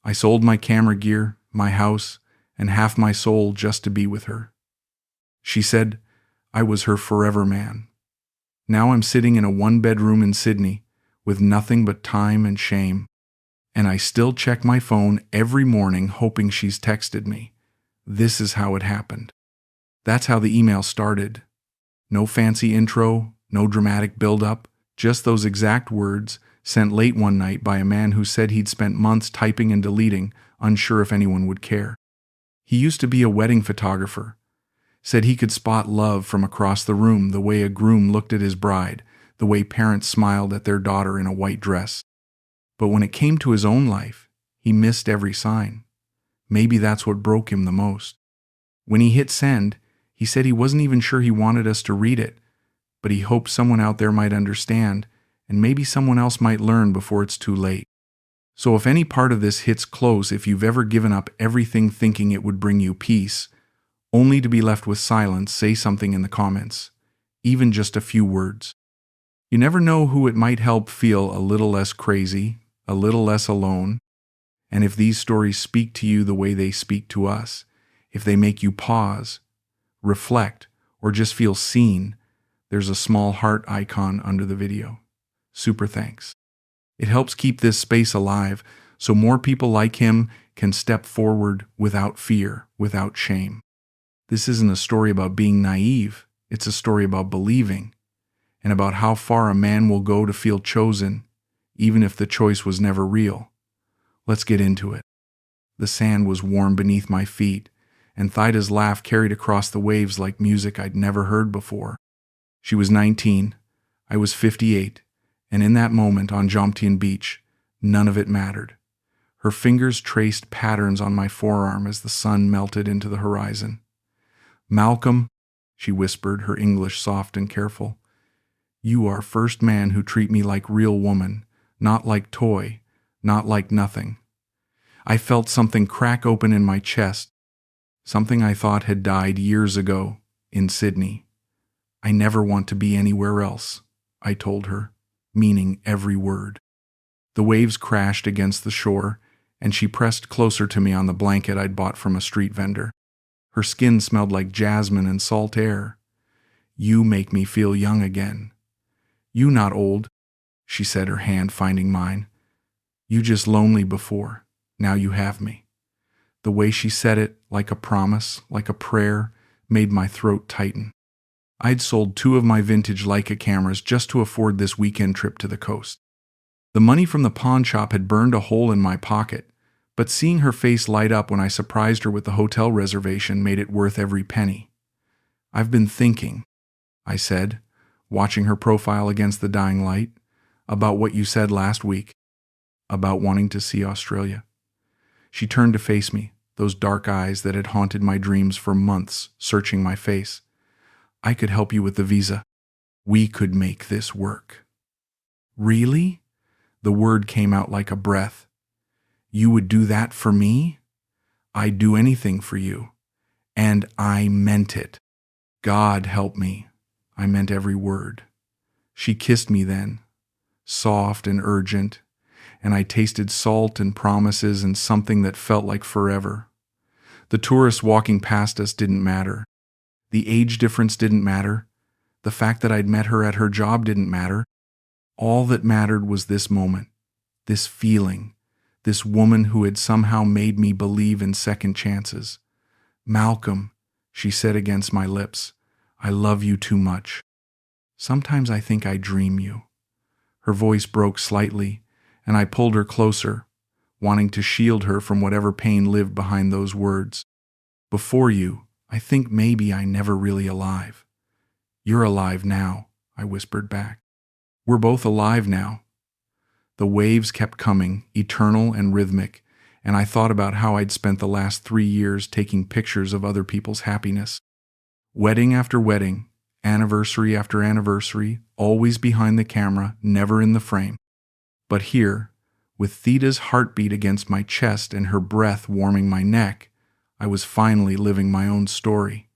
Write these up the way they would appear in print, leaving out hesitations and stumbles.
I sold my camera gear, my house, and half my soul just to be with her. She said I was her forever man. Now I'm sitting in a one-bedroom in Sydney with nothing but time and shame. And I still check my phone every morning hoping she's texted me. This is how it happened. That's how the email started. No fancy intro, no dramatic build-up, just those exact words sent late one night by a man who said he'd spent months typing and deleting, unsure if anyone would care. He used to be a wedding photographer. Said he could spot love from across the room, the way a groom looked at his bride, the way parents smiled at their daughter in a white dress. But when it came to his own life, he missed every sign. Maybe that's what broke him the most. When he hit send, he said he wasn't even sure he wanted us to read it, but he hoped someone out there might understand, and maybe someone else might learn before it's too late. So if any part of this hits close, if you've ever given up everything thinking it would bring you peace, only to be left with silence, say something in the comments, even just a few words. You never know who it might help feel a little less crazy, a little less alone. And if these stories speak to you the way they speak to us, if they make you pause, reflect, or just feel seen, there's a small heart icon under the video. Super thanks. It helps keep this space alive so more people like him can step forward without fear, without shame. This isn't a story about being naive. It's a story about believing and about how far a man will go to feel chosen, even if the choice was never real. Let's get into it. The sand was warm beneath my feet, and Thaida's laugh carried across the waves like music I'd never heard before. She was 19, I was 58, and in that moment on Jomtien Beach, none of it mattered. Her fingers traced patterns on my forearm as the sun melted into the horizon. "Malcolm," she whispered, her English soft and careful, "you are first man who treat me like real woman, not like toy, not like nothing." I felt something crack open in my chest, something I thought had died years ago in Sydney. "I never want to be anywhere else," I told her, meaning every word. The waves crashed against the shore, and she pressed closer to me on the blanket I'd bought from a street vendor. Her skin smelled like jasmine and salt air. "You make me feel young again. You not old," she said, her hand finding mine. "You just lonely before. Now you have me." The way she said it, like a promise, like a prayer, made my throat tighten. I'd sold 2 of my vintage Leica cameras just to afford this weekend trip to the coast. The money from the pawn shop had burned a hole in my pocket, but seeing her face light up when I surprised her with the hotel reservation made it worth every penny. "I've been thinking," I said, watching her profile against the dying light, "about what you said last week, about wanting to see Australia." She turned to face me, those dark eyes that had haunted my dreams for months, searching my face. "I could help you with the visa. We could make this work." "Really?" The word came out like a breath. "You would do that for me?" "I'd do anything for you." And I meant it. God help me. I meant every word. She kissed me then, soft and urgent, and I tasted salt and promises and something that felt like forever. The tourists walking past us didn't matter. The age difference didn't matter. The fact that I'd met her at her job didn't matter. All that mattered was this moment, this feeling, this woman who had somehow made me believe in second chances. "Malcolm," she said against my lips, "I love you too much. Sometimes I think I dream you." Her voice broke slightly, and I pulled her closer, wanting to shield her from whatever pain lived behind those words. "Before you, I think maybe I never really alive." "You're alive now," I whispered back. "We're both alive now." The waves kept coming, eternal and rhythmic, and I thought about how I'd spent the last 3 years taking pictures of other people's happiness. Wedding after wedding, anniversary after anniversary, always behind the camera, never in the frame. But here, with Theta's heartbeat against my chest and her breath warming my neck, I was finally living my own story.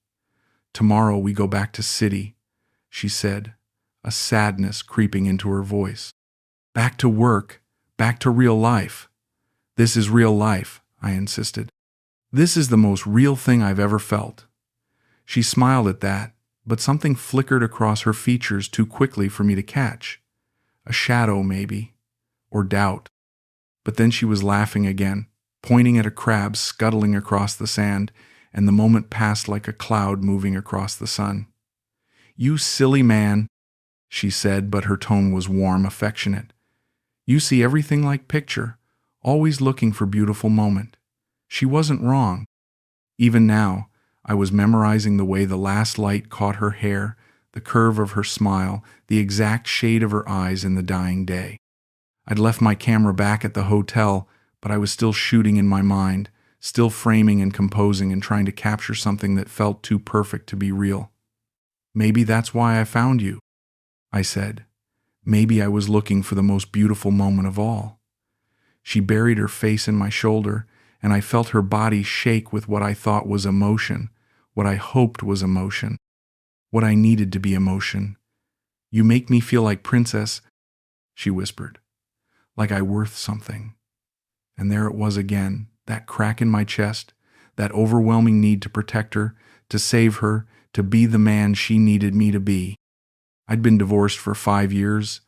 "Tomorrow we go back to city," she said, a sadness creeping into her voice. "Back to work, back to real life." This is real life, I insisted. This is the most real thing I've ever felt. She smiled at that, but something flickered across her features too quickly for me to catch. A shadow, maybe, or doubt. But then she was laughing again, pointing at a crab scuttling across the sand, and the moment passed like a cloud moving across the sun. "You silly man," she said, but her tone was warm, affectionate. "You see everything like picture, always looking for beautiful moment." She wasn't wrong. Even now, I was memorizing the way the last light caught her hair, the curve of her smile, the exact shade of her eyes in the dying day. I'd left my camera back at the hotel, but I was still shooting in my mind, still framing and composing and trying to capture something that felt too perfect to be real. "Maybe that's why I found you," I said. "Maybe I was looking for the most beautiful moment of all." She buried her face in my shoulder, and I felt her body shake with what I thought was emotion, what I hoped was emotion, what I needed to be emotion. "You make me feel like princess," she whispered, "like I worth something." And there it was again, that crack in my chest, that overwhelming need to protect her, to save her, to be the man she needed me to be. I'd been divorced for 5 years,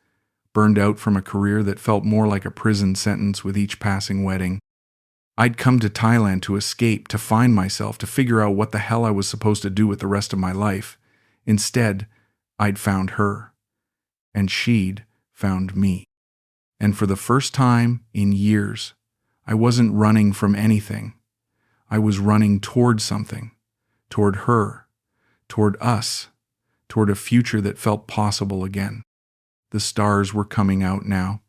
burned out from a career that felt more like a prison sentence with each passing wedding. I'd come to Thailand to escape, to find myself, to figure out what the hell I was supposed to do with the rest of my life. Instead, I'd found her, and she'd found me. And for the first time in years, I wasn't running from anything. I was running toward something, toward her, toward us, toward a future that felt possible again. The stars were coming out now,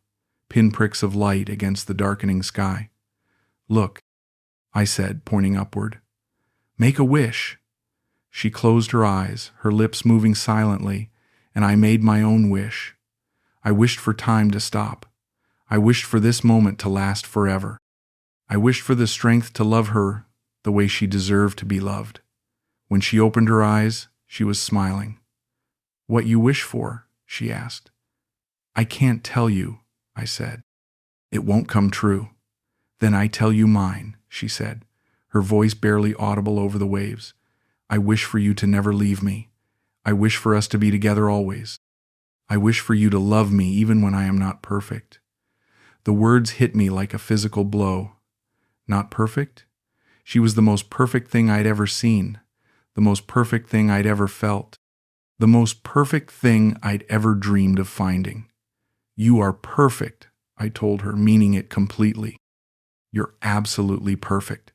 pinpricks of light against the darkening sky. "Look," I said, pointing upward. "Make a wish." She closed her eyes, her lips moving silently, and I made my own wish. I wished for time to stop. I wished for this moment to last forever. I wished for the strength to love her the way she deserved to be loved. When she opened her eyes, she was smiling. "What you wish for?" she asked. "I can't tell you," I said. "It won't come true." "Then I tell you mine," she said, her voice barely audible over the waves. "I wish for you to never leave me. I wish for us to be together always. I wish for you to love me even when I am not perfect." The words hit me like a physical blow. Not perfect? She was the most perfect thing I'd ever seen, the most perfect thing I'd ever felt, the most perfect thing I'd ever dreamed of finding. "You are perfect," I told her, meaning it completely. "You're absolutely perfect."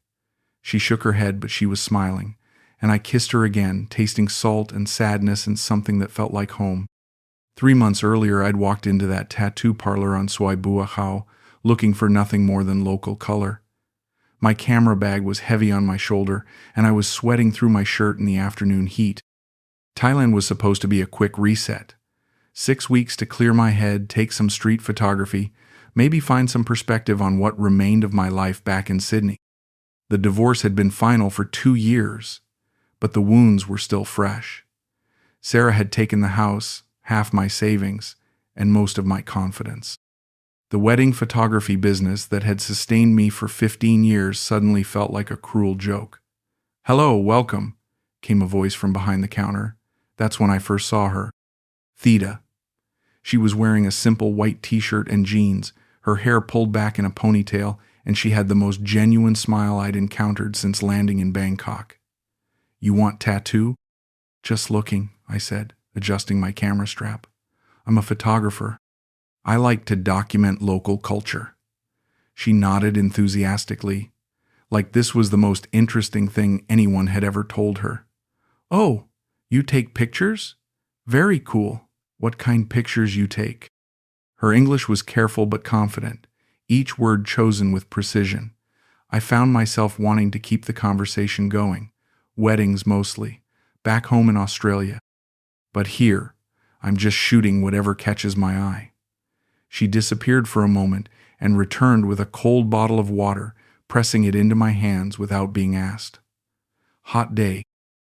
She shook her head, but she was smiling, and I kissed her again, tasting salt and sadness and something that felt like home. 3 months earlier, I'd walked into that tattoo parlor on Suai Buahau, looking for nothing more than local color. My camera bag was heavy on my shoulder, and I was sweating through my shirt in the afternoon heat. Thailand was supposed to be a quick reset. 6 weeks to clear my head, take some street photography, maybe find some perspective on what remained of my life back in Sydney. The divorce had been final for 2 years, but the wounds were still fresh. Sarah had taken the house, half my savings, and most of my confidence. The wedding photography business that had sustained me for 15 years suddenly felt like a cruel joke. "Hello, welcome," came a voice from behind the counter. That's when I first saw her. Theta. She was wearing a simple white t-shirt and jeans, her hair pulled back in a ponytail, and she had the most genuine smile I'd encountered since landing in Bangkok. "You want tattoo?" "Just looking," I said, adjusting my camera strap. "I'm a photographer. I like to document local culture." She nodded enthusiastically, like this was the most interesting thing anyone had ever told her. "Oh, you take pictures? Very cool. What kind pictures you take?" Her English was careful but confident, each word chosen with precision. I found myself wanting to keep the conversation going. Weddings mostly, back home in Australia. But here, I'm just shooting whatever catches my eye. She disappeared for a moment and returned with a cold bottle of water, pressing it into my hands without being asked. "Hot day,"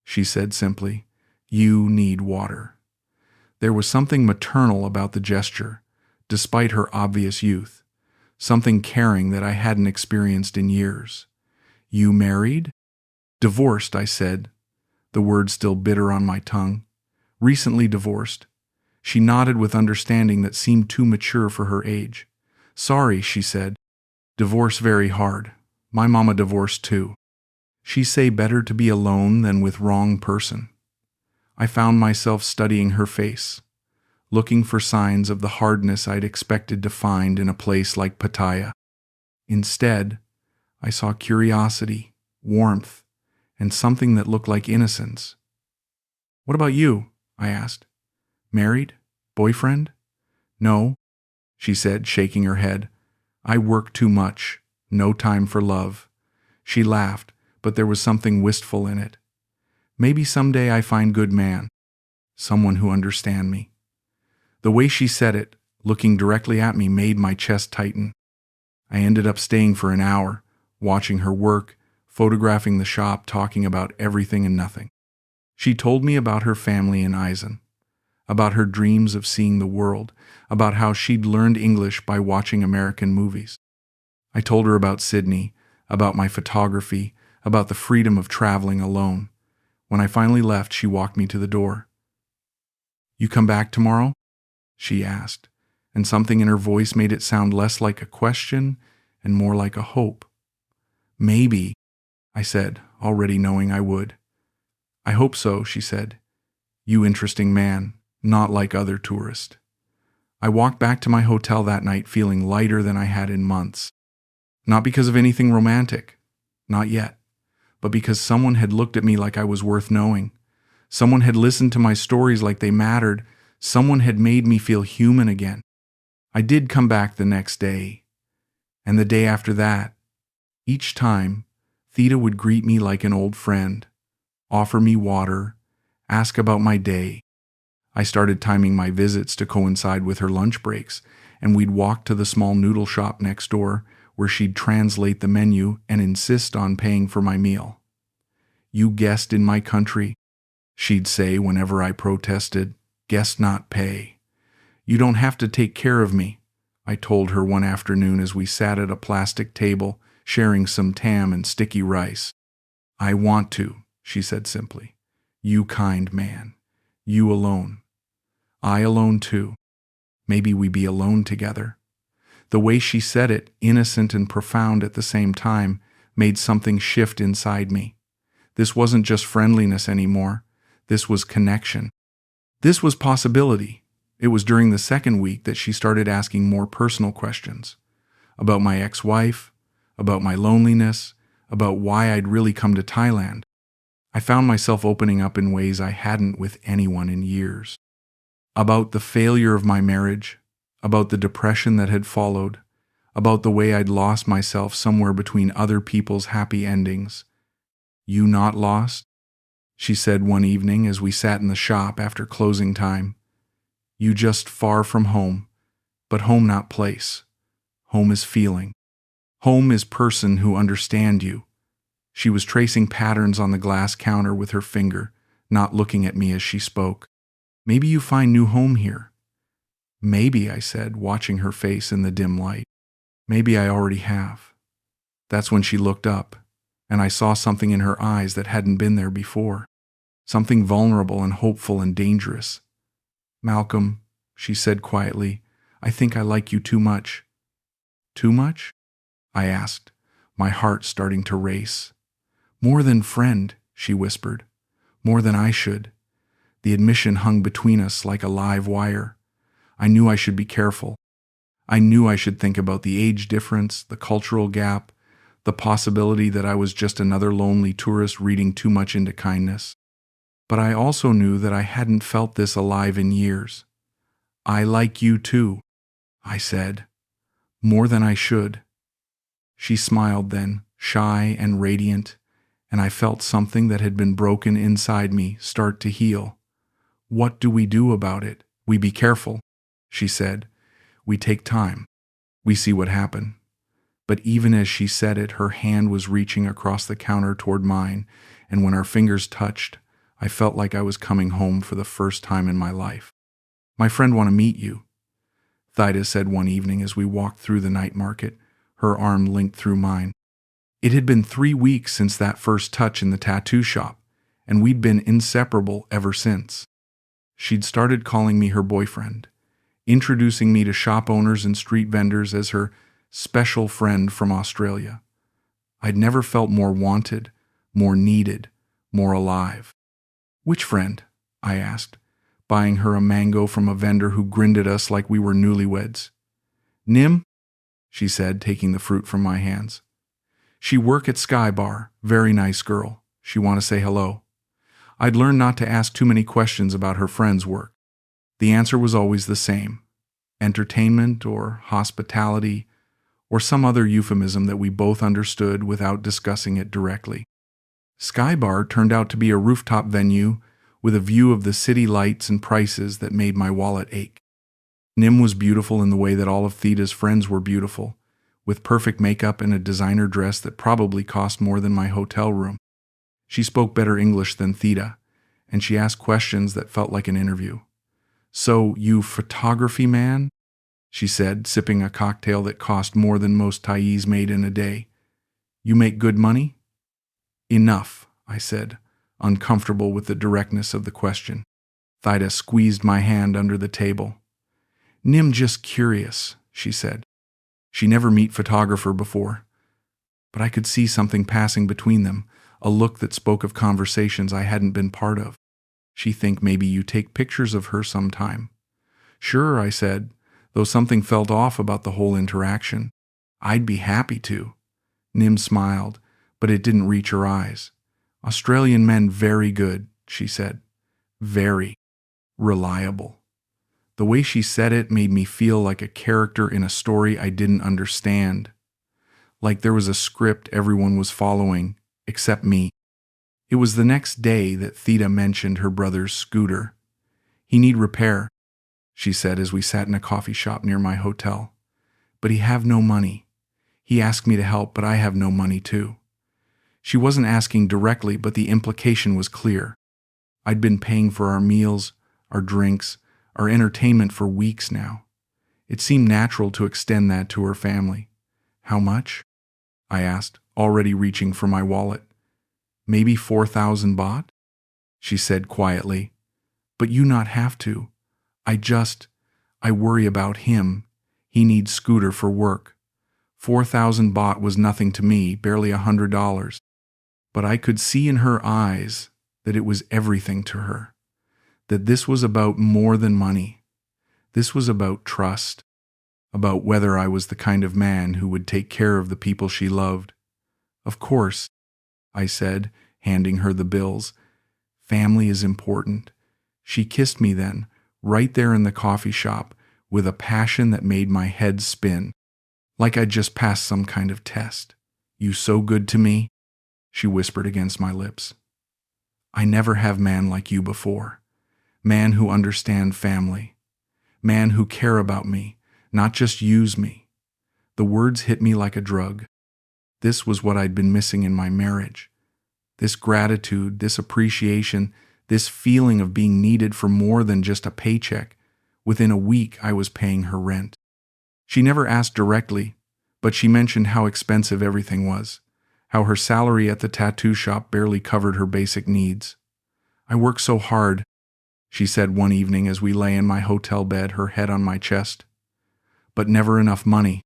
she said simply. "You need water." There was something maternal about the gesture, despite her obvious youth. something caring that I hadn't experienced in years. You married? Divorced, I said, the word still bitter on my tongue. Recently divorced. She nodded with understanding that seemed too mature for her age. Sorry, she said. Divorce very hard. My mama divorced too. She say better to be alone than with wrong person. I found myself studying her face, looking for signs of the hardness I'd expected to find in a place like Pattaya. Instead, I saw curiosity, warmth, and something that looked like innocence. What about you? I asked. Married? Boyfriend? No, she said, shaking her head. I work too much. No time for love. She laughed, but there was something wistful in it. Maybe someday I find good man. Someone who understand me. The way she said it, looking directly at me, made my chest tighten. I ended up staying for an hour, watching her work, photographing the shop, talking about everything and nothing. She told me about her family in Eisen, about her dreams of seeing the world, about how she'd learned English by watching American movies. I told her about Sydney, about my photography, about the freedom of traveling alone. When I finally left, she walked me to the door. You come back tomorrow? She asked, and something in her voice made it sound less like a question and more like a hope. Maybe, I said, already knowing I would. I hope so, she said. You interesting man, not like other tourists. I walked back to my hotel that night feeling lighter than I had in months. Not because of anything romantic, not yet, but because someone had looked at me like I was worth knowing. Someone had listened to my stories like they mattered. Someone had made me feel human again. I did come back the next day, and the day after that. Each time, Theta would greet me like an old friend, offer me water, ask about my day. I started timing my visits to coincide with her lunch breaks, and we'd walk to the small noodle shop next door where she'd translate the menu and insist on paying for my meal. You guest in my country, she'd say whenever I protested, guest not pay. You don't have to take care of me, I told her one afternoon as we sat at a plastic table sharing some tam and sticky rice. I want to, she said simply. You kind man. You alone. I alone too. Maybe we be alone together. The way she said it, innocent and profound at the same time, made something shift inside me. This wasn't just friendliness anymore. This was connection. This was possibility. It was during the second week that she started asking more personal questions. About my ex-wife, about my loneliness, about why I'd really come to Thailand. I found myself opening up in ways I hadn't with anyone in years. About the failure of my marriage, about the depression that had followed, about the way I'd lost myself somewhere between other people's happy endings. You not lost? She said one evening as we sat in the shop after closing time. You just far from home, but home not place. Home is feeling. Home is person who understand you. She was tracing patterns on the glass counter with her finger, not looking at me as she spoke. Maybe you find new home here. Maybe, I said, watching her face in the dim light. Maybe I already have. That's when she looked up, and I saw something in her eyes that hadn't been there before. Something vulnerable and hopeful and dangerous. Malcolm, she said quietly, I think I like you too much. Too much? I asked, my heart starting to race. More than friend, she whispered. More than I should. The admission hung between us like a live wire. I knew I should be careful. I knew I should think about the age difference, the cultural gap, the possibility that I was just another lonely tourist reading too much into kindness. But I also knew that I hadn't felt this alive in years. I like you too, I said. More than I should. She smiled then, shy and radiant, and I felt something that had been broken inside me start to heal. What do we do about it? We be careful, she said. We take time. We see what happened. But even as she said it, her hand was reaching across the counter toward mine, and when our fingers touched, I felt like I was coming home for the first time in my life. My friend want to meet you. Thida said one evening as we walked through the night market, her arm linked through mine. It had been 3 weeks since that first touch in the tattoo shop, and we'd been inseparable ever since. She'd started calling me her boyfriend, introducing me to shop owners and street vendors as her special friend from Australia. I'd never felt more wanted, more needed, more alive. Which friend? I asked, buying her a mango from a vendor who grinned at us like we were newlyweds. Nim, she said, taking the fruit from my hands. She work at Sky Bar, very nice girl. She want to say hello. I'd learned not to ask too many questions about her friend's work. The answer was always the same. Entertainment or hospitality or some other euphemism that we both understood without discussing it directly. Sky Bar turned out to be a rooftop venue with a view of the city lights and prices that made my wallet ache. Nim was beautiful in the way that all of Thida's friends were beautiful, with perfect makeup and a designer dress that probably cost more than my hotel room. She spoke better English than Thida, and she asked questions that felt like an interview. So, you photography man? She said, sipping a cocktail that cost more than most Thais made in a day. You make good money? Enough, I said, uncomfortable with the directness of the question. Thida squeezed my hand under the table. Nim just curious, she said. She never meet photographer before. But I could see something passing between them, a look that spoke of conversations I hadn't been part of. She think maybe you take pictures of her sometime. Sure, I said, though something felt off about the whole interaction. I'd be happy to. Nim smiled, but it didn't reach her eyes. Australian men very good, she said. Very reliable. The way she said it made me feel like a character in a story I didn't understand. Like there was a script everyone was following, except me. It was the next day that Thida mentioned her brother's scooter. He need repair, she said as we sat in a coffee shop near my hotel. But he have no money. He asked me to help, but I have no money too. She wasn't asking directly, but the implication was clear. I'd been paying for our meals, our drinks, our entertainment for weeks now. It seemed natural to extend that to her family. How much? I asked, already reaching for my wallet. Maybe 4,000 baht? She said quietly. But you not have to. I worry about him. He needs scooter for work. 4,000 baht was nothing to me, barely $100. But I could see in her eyes that it was everything to her. That this was about more than money. This was about trust, about whether I was the kind of man who would take care of the people she loved. Of course, I said, handing her the bills. Family is important. She kissed me then, right there in the coffee shop, with a passion that made my head spin, like I'd just passed some kind of test. You so good to me, she whispered against my lips. I never have man like you before. Man who understand family. Man who care about me, not just use me. The words hit me like a drug. This was what I'd been missing in my marriage. This gratitude, this appreciation, this feeling of being needed for more than just a paycheck. Within a week, I was paying her rent. She never asked directly, but she mentioned how expensive everything was, how her salary at the tattoo shop barely covered her basic needs. I work so hard, she said one evening as we lay in my hotel bed, her head on my chest. But never enough money.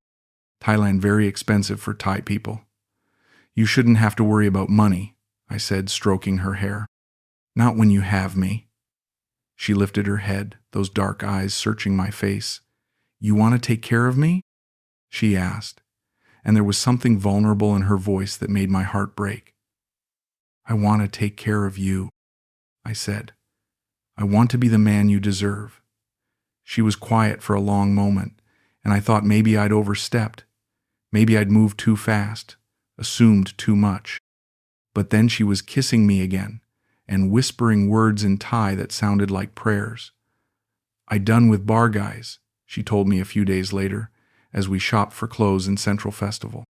Thailand very expensive for Thai people. You shouldn't have to worry about money, I said, stroking her hair. Not when you have me. She lifted her head, those dark eyes searching my face. You want to take care of me? She asked, and there was something vulnerable in her voice that made my heart break. I want to take care of you, I said. I want to be the man you deserve. She was quiet for a long moment, and I thought maybe I'd overstepped. Maybe I'd moved too fast, assumed too much. But then she was kissing me again, and whispering words in Thai that sounded like prayers. I done with bar guys, she told me a few days later, as we shopped for clothes in Central Festival.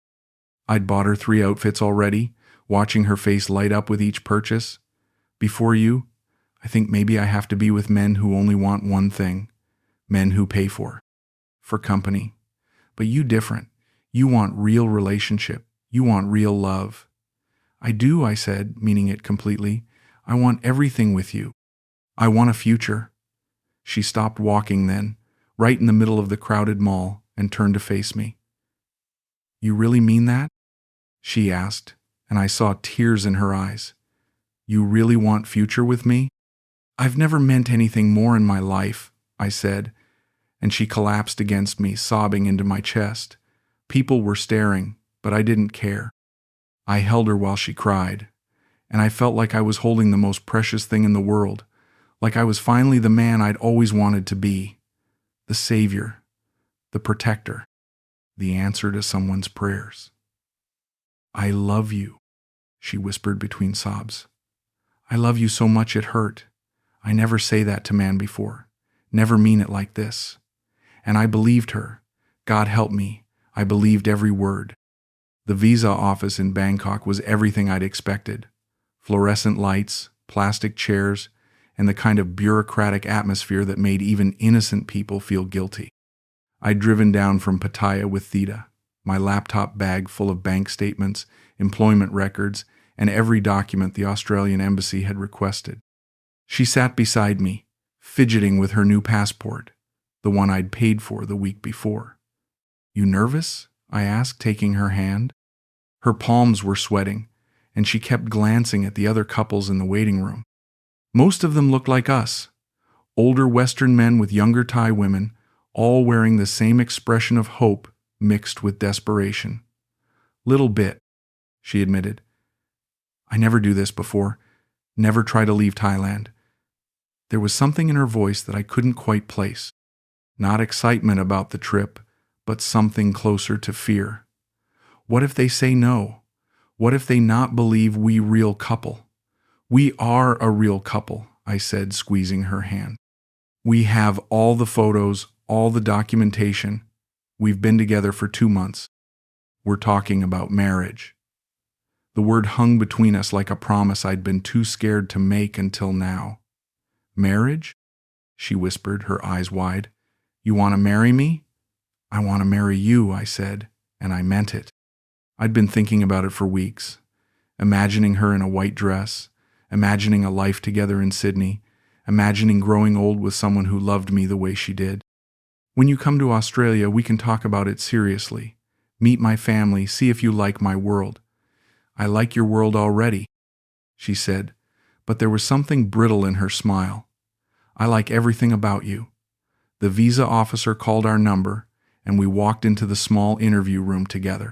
I'd bought her 3 outfits already, watching her face light up with each purchase. Before you, I think maybe I have to be with men who only want one thing, men who pay for for company. But you different. You want real relationship. You want real love. I do, I said, meaning it completely. I want everything with you. I want a future. She stopped walking then, right in the middle of the crowded mall, and turned to face me. You really mean that? She asked, and I saw tears in her eyes. You really want future with me? I've never meant anything more in my life, I said, and she collapsed against me, sobbing into my chest. People were staring, but I didn't care. I held her while she cried, and I felt like I was holding the most precious thing in the world, like I was finally the man I'd always wanted to be, the savior, the protector, the answer to someone's prayers. I love you, she whispered between sobs. I love you so much it hurt. I never say that to man before, never mean it like this. And I believed her. God help me, I believed every word. The visa office in Bangkok was everything I'd expected. Fluorescent lights, plastic chairs, and the kind of bureaucratic atmosphere that made even innocent people feel guilty. I'd driven down from Pattaya with Theta, my laptop bag full of bank statements, employment records, and every document the Australian embassy had requested. She sat beside me, fidgeting with her new passport, the one I'd paid for the week before. You nervous? I asked, taking her hand. Her palms were sweating, and she kept glancing at the other couples in the waiting room. Most of them looked like us, older Western men with younger Thai women, all wearing the same expression of hope mixed with desperation. Little bit, she admitted. I never do this before, never try to leave Thailand. There was something in her voice that I couldn't quite place. Not excitement about the trip, but something closer to fear. What if they say no? What if they not believe we real couple? We are a real couple, I said, squeezing her hand. We have all the photos, all the documentation. We've been together for 2 months. We're talking about marriage. The word hung between us like a promise I'd been too scared to make until now. Marriage? She whispered, her eyes wide. You want to marry me? I want to marry you, I said, and I meant it. I'd been thinking about it for weeks, imagining her in a white dress, imagining a life together in Sydney, imagining growing old with someone who loved me the way she did. When you come to Australia, we can talk about it seriously. Meet my family, see if you like my world. I like your world already, she said, but there was something brittle in her smile. I like everything about you. The visa officer called our number, and we walked into the small interview room together.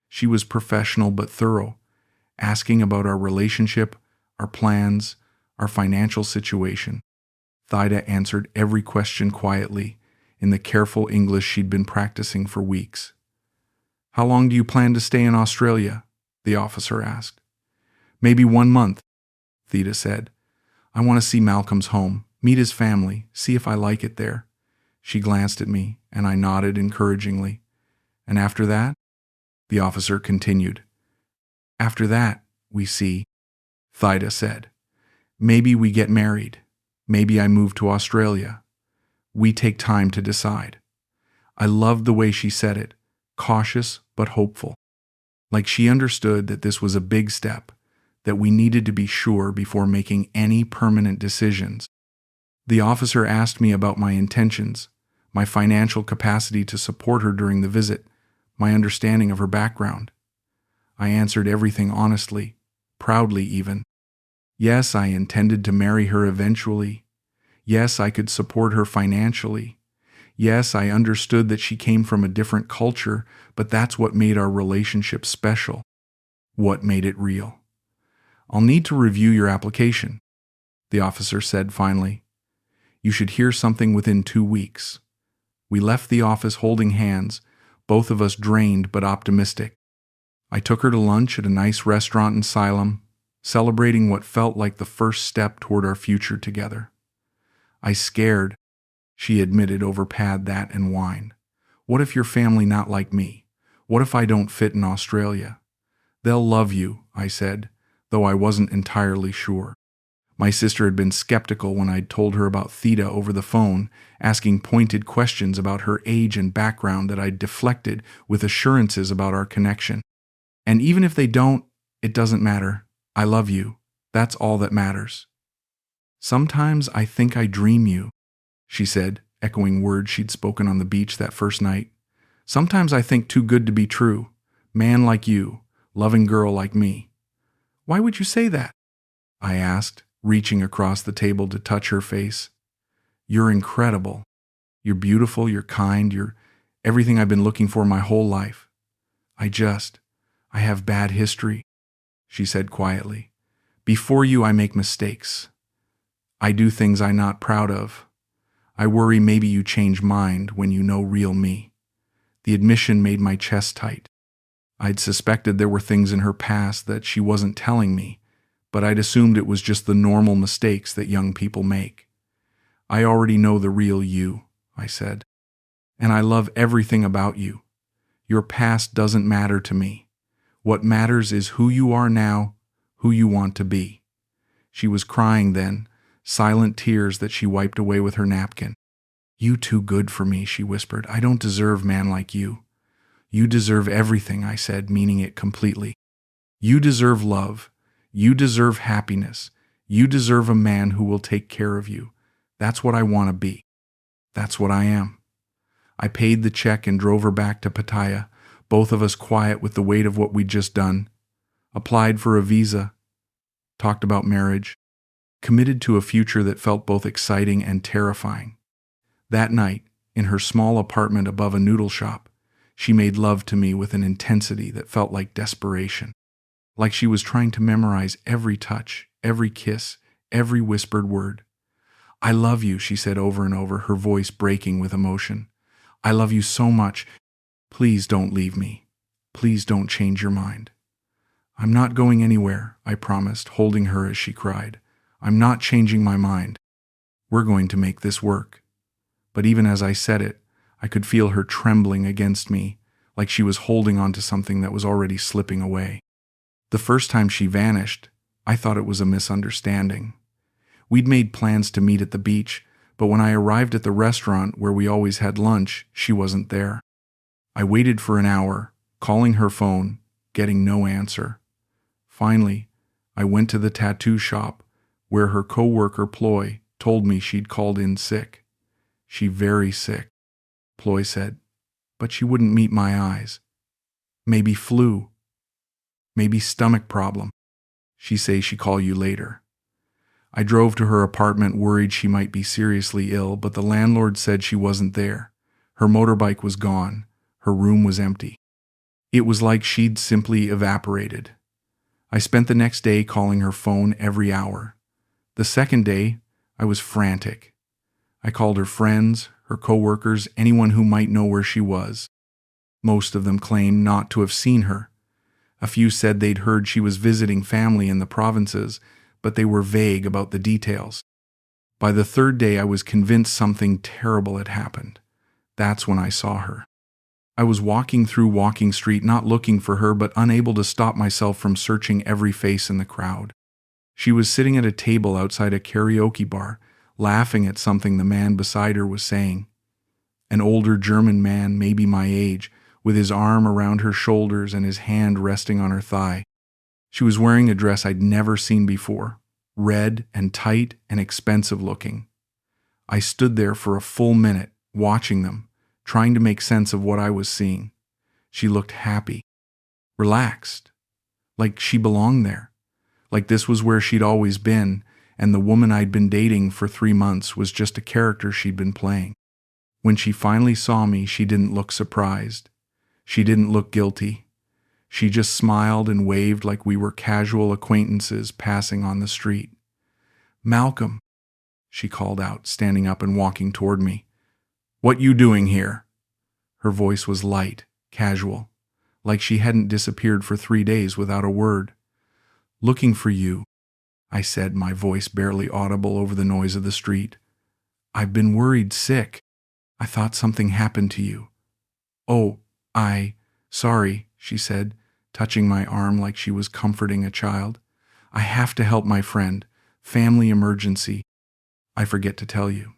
She was professional but thorough, asking about our relationship, our plans, our financial situation. Thida answered every question quietly, in the careful English she'd been practicing for weeks. How long do you plan to stay in Australia? The officer asked. Maybe 1 month, Theda said. I want to see Malcolm's home, meet his family, see if I like it there. She glanced at me, and I nodded encouragingly. And after that? The officer continued. After that, we see, Thida said. Maybe we get married. Maybe I move to Australia. We take time to decide. I loved the way she said it, cautious but hopeful. Like she understood that this was a big step, that we needed to be sure before making any permanent decisions. The officer asked me about my intentions, my financial capacity to support her during the visit, my understanding of her background. I answered everything honestly, proudly even. Yes, I intended to marry her eventually. Yes, I could support her financially. Yes, I understood that she came from a different culture, but that's what made our relationship special. What made it real? I'll need to review your application, the officer said finally. You should hear something within 2 weeks. We left the office holding hands, both of us drained but optimistic. I took her to lunch at a nice restaurant in Siloam, celebrating what felt like the first step toward our future together. I scared, she admitted over pad, that, and wine. What if your family not like me? What if I don't fit in Australia? They'll love you, I said, though I wasn't entirely sure. My sister had been skeptical when I'd told her about Theta over the phone, asking pointed questions about her age and background that I'd deflected with assurances about our connection. And even if they don't, it doesn't matter. I love you. That's all that matters. Sometimes I think I dream you, she said, echoing words she'd spoken on the beach that first night. Sometimes I think too good to be true. Man like you, loving girl like me. Why would you say that? I asked, reaching across the table to touch her face. You're incredible. You're beautiful, you're kind, you're everything I've been looking for my whole life. I have bad history, she said quietly. Before you, I make mistakes. I do things I'm not proud of. I worry maybe you change mind when you know real me. The admission made my chest tight. I'd suspected there were things in her past that she wasn't telling me, but I'd assumed it was just the normal mistakes that young people make. I already know the real you, I said. And I love everything about you. Your past doesn't matter to me. What matters is who you are now, who you want to be. She was crying then, silent tears that she wiped away with her napkin. You too good for me, she whispered. I don't deserve man like you. You deserve everything, I said, meaning it completely. You deserve love. You deserve happiness. You deserve a man who will take care of you. That's what I want to be. That's what I am. I paid the check and drove her back to Pattaya, both of us quiet with the weight of what we'd just done. Applied for a visa. Talked about marriage. Committed to a future that felt both exciting and terrifying. That night, in her small apartment above a noodle shop, she made love to me with an intensity that felt like desperation. Like she was trying to memorize every touch, every kiss, every whispered word. I love you, she said over and over, her voice breaking with emotion. I love you so much. Please don't leave me. Please don't change your mind. I'm not going anywhere, I promised, holding her as she cried. I'm not changing my mind. We're going to make this work. But even as I said it, I could feel her trembling against me, like she was holding on to something that was already slipping away. The first time she vanished, I thought it was a misunderstanding. We'd made plans to meet at the beach, but when I arrived at the restaurant where we always had lunch, she wasn't there. I waited for an hour, calling her phone, getting no answer. Finally, I went to the tattoo shop, where her co-worker Ploy told me she'd called in sick. She very sick, Ploy said, but she wouldn't meet my eyes. Maybe flu. Maybe stomach problem. She say she call you later. I drove to her apartment worried she might be seriously ill, but the landlord said she wasn't there. Her motorbike was gone. Her room was empty. It was like she'd simply evaporated. I spent the next day calling her phone every hour. The second day, I was frantic. I called her friends, her coworkers, anyone who might know where she was. Most of them claimed not to have seen her. A few said they'd heard she was visiting family in the provinces, but they were vague about the details. By the third day, I was convinced something terrible had happened. That's when I saw her. I was walking through Walking Street, not looking for her, but unable to stop myself from searching every face in the crowd. She was sitting at a table outside a karaoke bar, laughing at something the man beside her was saying. An older German man, maybe my age, with his arm around her shoulders and his hand resting on her thigh. She was wearing a dress I'd never seen before, red and tight and expensive looking. I stood there for a full minute, watching them, trying to make sense of what I was seeing. She looked happy, relaxed, like she belonged there, like this was where she'd always been, and the woman I'd been dating for 3 months was just a character she'd been playing. When she finally saw me, she didn't look surprised. She didn't look guilty. She just smiled and waved like we were casual acquaintances passing on the street. Malcolm, she called out, standing up and walking toward me. What you doing here? Her voice was light, casual, like she hadn't disappeared for 3 days without a word. Looking for you, I said, my voice barely audible over the noise of the street. I've been worried sick. I thought something happened to you. Oh, sorry, she said, touching my arm like she was comforting a child. I have to help my friend. Family emergency. I forget to tell you."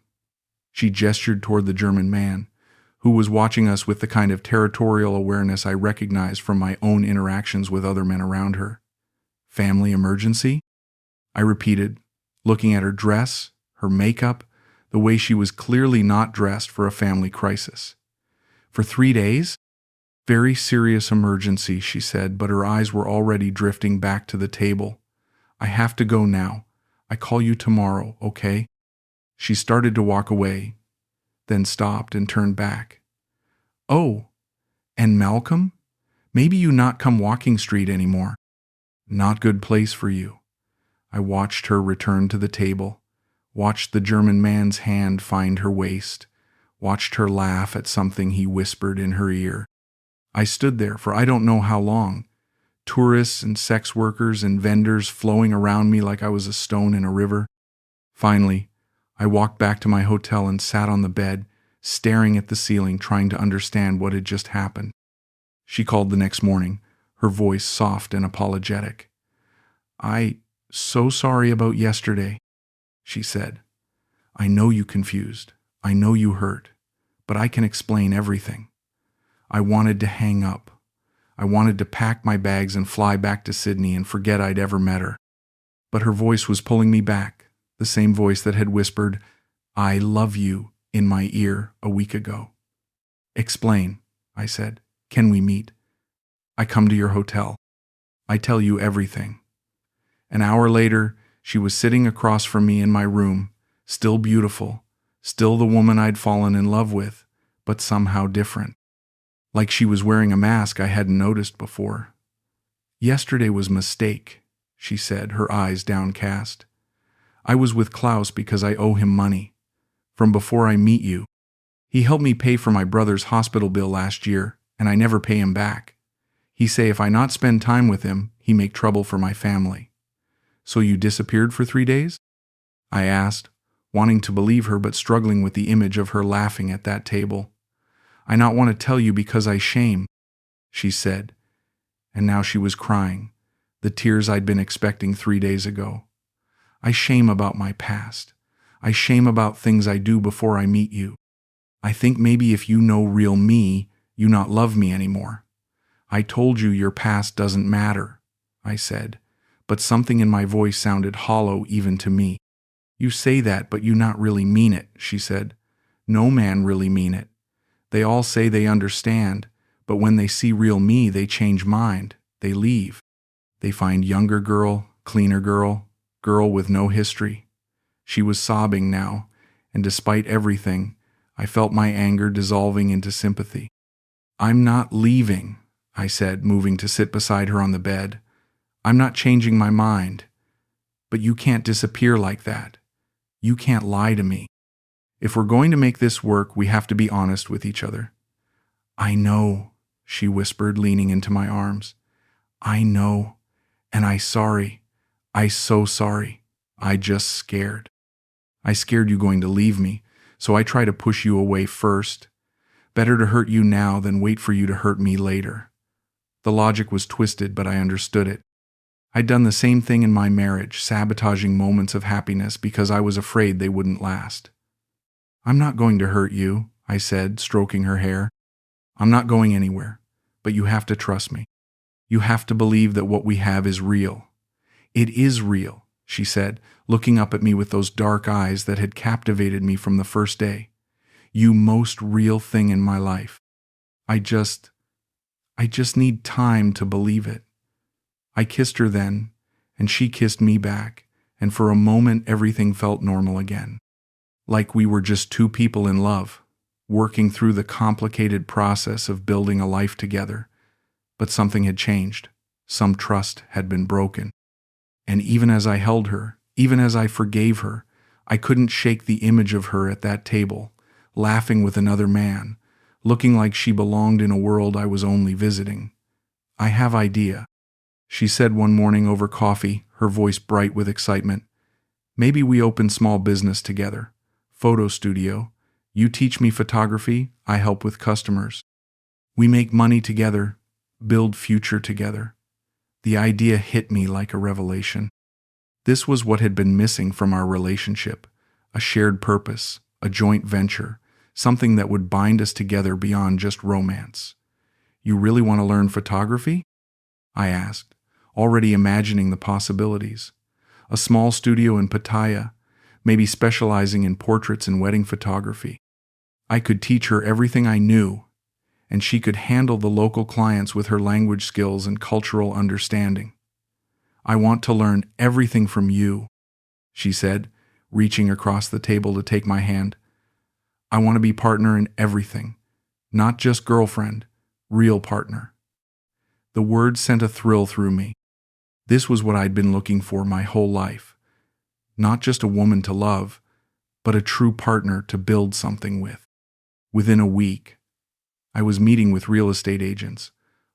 She gestured toward the German man, who was watching us with the kind of territorial awareness I recognized from my own interactions with other men around her. "Family emergency?" I repeated, looking at her dress, her makeup, the way she was clearly not dressed for a family crisis. "For 3 days? Very serious emergency," she said, but her eyes were already drifting back to the table. "I have to go now. I call you tomorrow, okay?" She started to walk away, then stopped and turned back. "Oh, and Malcolm? Maybe you not come walking street anymore. Not good place for you." I watched her return to the table, watched the German man's hand find her waist, watched her laugh at something he whispered in her ear. I stood there for I don't know how long, tourists and sex workers and vendors flowing around me like I was a stone in a river. Finally, I walked back to my hotel and sat on the bed, staring at the ceiling, trying to understand what had just happened. She called the next morning, her voice soft and apologetic. "So sorry about yesterday," she said. "I know you confused. I know you hurt. But I can explain everything. I wanted to hang up. I wanted to pack my bags and fly back to Sydney and forget I'd ever met her. But her voice was pulling me back, the same voice that had whispered, 'I love you,' in my ear a week ago." "Explain," I said. "Can we meet? I come to your hotel. I tell you everything." An hour later, she was sitting across from me in my room, still beautiful, still the woman I'd fallen in love with, but somehow different. Like she was wearing a mask I hadn't noticed before. "Yesterday was a mistake," she said, her eyes downcast. "I was with Klaus because I owe him money. From before I meet you. He helped me pay for my brother's hospital bill last year, and I never pay him back. He say if I not spend time with him, he make trouble for my family." "So you disappeared for 3 days?" I asked, wanting to believe her but struggling with the image of her laughing at that table. "I not want to tell you because I shame," she said, and now she was crying, the tears I'd been expecting 3 days ago. "I shame about my past. I shame about things I do before I meet you. I think maybe if you know real me, you not love me anymore. I told you your past doesn't matter," I said, but something in my voice sounded hollow even to me. "You say that, but you not really mean it," she said. "No man really mean it. They all say they understand, but when they see real me, they change mind. They leave. They find younger girl, cleaner girl, girl with no history." She was sobbing now, and despite everything, I felt my anger dissolving into sympathy. "I'm not leaving," I said, moving to sit beside her on the bed. "I'm not changing my mind. But you can't disappear like that. You can't lie to me. If we're going to make this work, we have to be honest with each other." "I know," she whispered, leaning into my arms. "I know, and I sorry. I so sorry. I just scared. I scared you going to leave me, so I try to push you away first. Better to hurt you now than wait for you to hurt me later." The logic was twisted, but I understood it. I'd done the same thing in my marriage, sabotaging moments of happiness because I was afraid they wouldn't last. "I'm not going to hurt you," I said, stroking her hair. "I'm not going anywhere, but you have to trust me. You have to believe that what we have is real." "It is real," she said, looking up at me with those dark eyes that had captivated me from the first day. "You most real thing in my life. I just need time to believe it." I kissed her then, and she kissed me back, and for a moment everything felt normal again. Like we were just two people in love, working through the complicated process of building a life together. But something had changed. Some trust had been broken. And even as I held her, even as I forgave her, I couldn't shake the image of her at that table, laughing with another man, looking like she belonged in a world I was only visiting. "I have idea," she said one morning over coffee, her voice bright with excitement. "Maybe we open small business together. Photo studio. You teach me photography, I help with customers. We make money together, build future together." The idea hit me like a revelation. This was what had been missing from our relationship, a shared purpose, a joint venture, something that would bind us together beyond just romance. You really want to learn photography? I asked, already imagining the possibilities. A small studio in Pattaya, maybe specializing in portraits and wedding photography. I could teach her everything I knew, and she could handle the local clients with her language skills and cultural understanding. I want to learn everything from you, she said, reaching across the table to take my hand. I want to be partner in everything, not just girlfriend, real partner. The words sent a thrill through me. This was what I'd been looking for my whole life. Not just a woman to love, but a true partner to build something with. Within a week, I was meeting with real estate agents,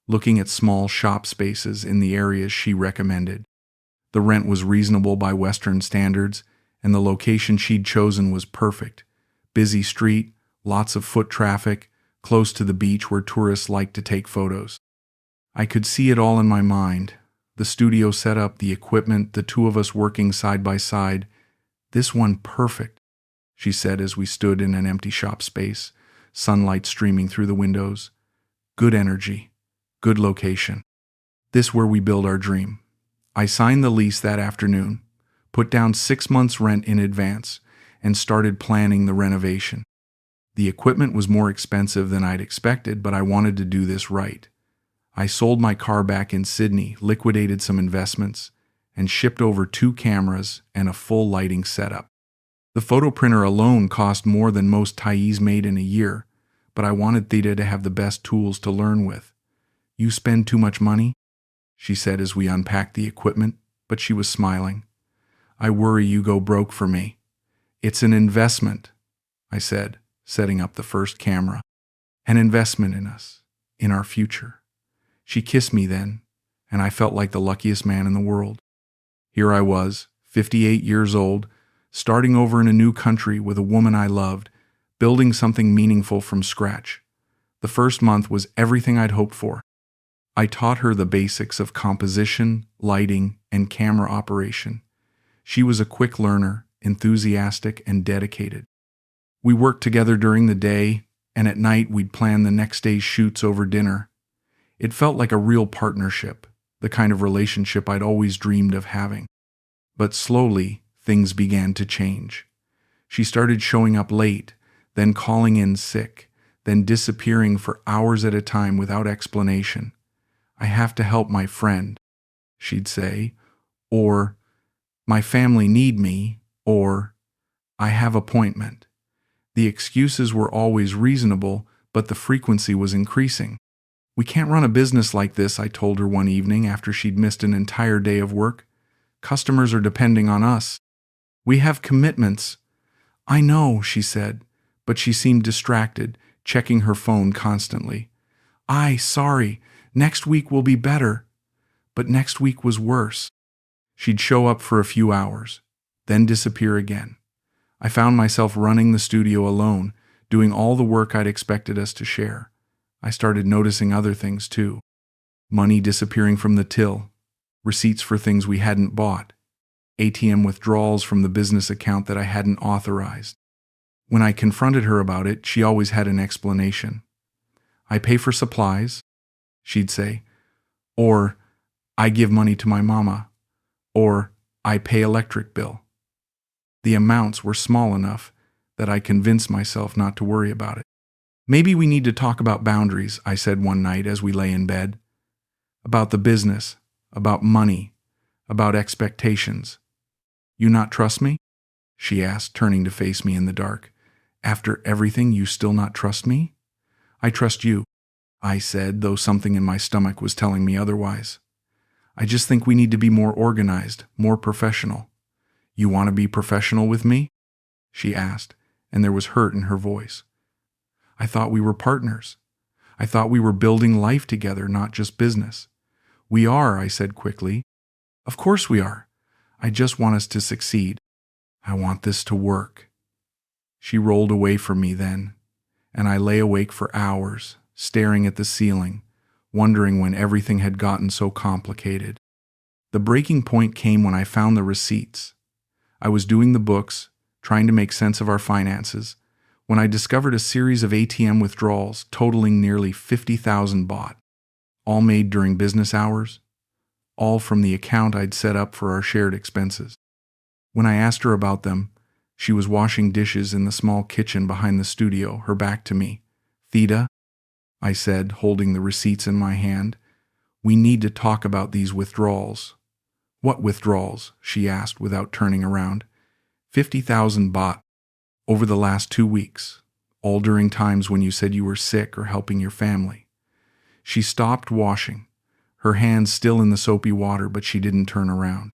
looking at small shop spaces in the areas she recommended. The rent was reasonable by Western standards, and the location she'd chosen was perfect. Busy street, lots of foot traffic, close to the beach where tourists like to take photos. I could see it all in my mind. The studio setup, the equipment, the two of us working side by side. This one perfect, she said as we stood in an empty shop space, sunlight streaming through the windows. Good energy, good location. This where we build our dream. I signed the lease that afternoon, put down 6 months' rent in advance, and started planning the renovation. The equipment was more expensive than I'd expected, but I wanted to do this right. I sold my car back in Sydney, liquidated some investments, and shipped over 2 cameras and a full lighting setup. The photo printer alone cost more than most Thais made in a year, but I wanted Theta to have the best tools to learn with. You spend too much money? She said as we unpacked the equipment, but she was smiling. I worry you go broke for me. It's an investment, I said, setting up the first camera. An investment in us, in our future. She kissed me then, and I felt like the luckiest man in the world. Here I was, 58 years old, starting over in a new country with a woman I loved, building something meaningful from scratch. The first month was everything I'd hoped for. I taught her the basics of composition, lighting, and camera operation. She was a quick learner, enthusiastic, and dedicated. We worked together during the day, and at night we'd plan the next day's shoots over dinner. It felt like a real partnership, the kind of relationship I'd always dreamed of having. But slowly, things began to change. She started showing up late, then calling in sick, then disappearing for hours at a time without explanation. I have to help my friend, she'd say, or my family need me, or I have appointment. The excuses were always reasonable, but the frequency was increasing. We can't run a business like this, I told her one evening after she'd missed an entire day of work. Customers are depending on us. We have commitments. I know, she said, but she seemed distracted, checking her phone constantly. Sorry, next week will be better. But next week was worse. She'd show up for a few hours, then disappear again. I found myself running the studio alone, doing all the work I'd expected us to share. I started noticing other things too. Money disappearing from the till, receipts for things we hadn't bought, ATM withdrawals from the business account that I hadn't authorized. When I confronted her about it, she always had an explanation. I pay for supplies, she'd say, or I give money to my mama, or I pay electric bill. The amounts were small enough that I convinced myself not to worry about it. Maybe we need to talk about boundaries, I said one night as we lay in bed. About the business, about money, about expectations. You not trust me? She asked, turning to face me in the dark. After everything, you still not trust me? I trust you, I said, though something in my stomach was telling me otherwise. I just think we need to be more organized, more professional. You want to be professional with me? She asked, and there was hurt in her voice. I thought we were partners. I thought we were building life together, not just business. We are, I said quickly. Of course we are. I just want us to succeed. I want this to work. She rolled away from me then, and I lay awake for hours, staring at the ceiling, wondering when everything had gotten so complicated. The breaking point came when I found the receipts. I was doing the books, trying to make sense of our finances, when I discovered a series of ATM withdrawals totaling nearly 50,000 baht, all made during business hours, all from the account I'd set up for our shared expenses. When I asked her about them, she was washing dishes in the small kitchen behind the studio, her back to me. "Theta," I said, holding the receipts in my hand, "we need to talk about these withdrawals." "What withdrawals?" she asked without turning around. 50,000 baht over the last 2 weeks, all during times when you said you were sick or helping your family. She stopped washing, her hands still in the soapy water, but she didn't turn around.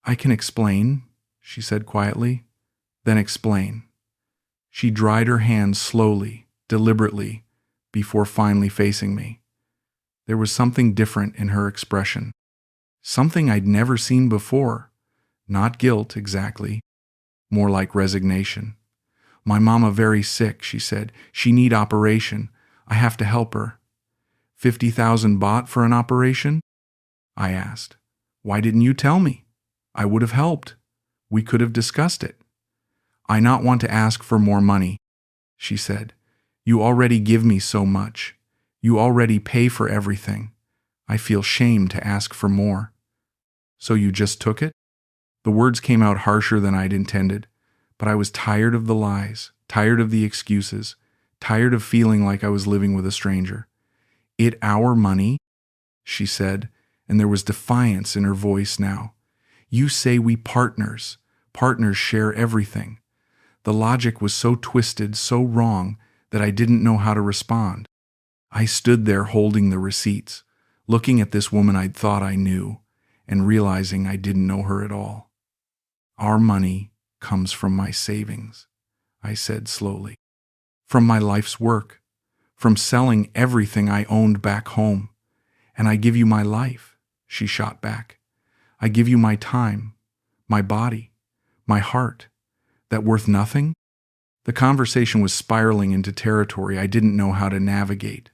"I can explain," she said quietly. "Then explain." She dried her hands slowly, deliberately, before finally facing me. There was something different in her expression. Something I'd never seen before. Not guilt, exactly. More like resignation. "My mama very sick," she said. "She need operation. I have to help her." 50,000 baht for an operation? I asked. "Why didn't you tell me? I would have helped. We could have discussed it." "I not want to ask for more money," she said. "You already give me so much. You already pay for everything. I feel shame to ask for more." "So you just took it?" The words came out harsher than I'd intended, but I was tired of the lies, tired of the excuses, tired of feeling like I was living with a stranger. "It our money?" she said, and there was defiance in her voice now. "You say we partners. Partners share everything." The logic was so twisted, so wrong, that I didn't know how to respond. I stood there holding the receipts, looking at this woman I'd thought I knew, and realizing I didn't know her at all. "Our money comes from my savings," I said slowly. "From my life's work, from selling everything I owned back home. And I give you my life," she shot back. "I give you my time, my body, my heart. That worth nothing?" The conversation was spiraling into territory I didn't know how to navigate.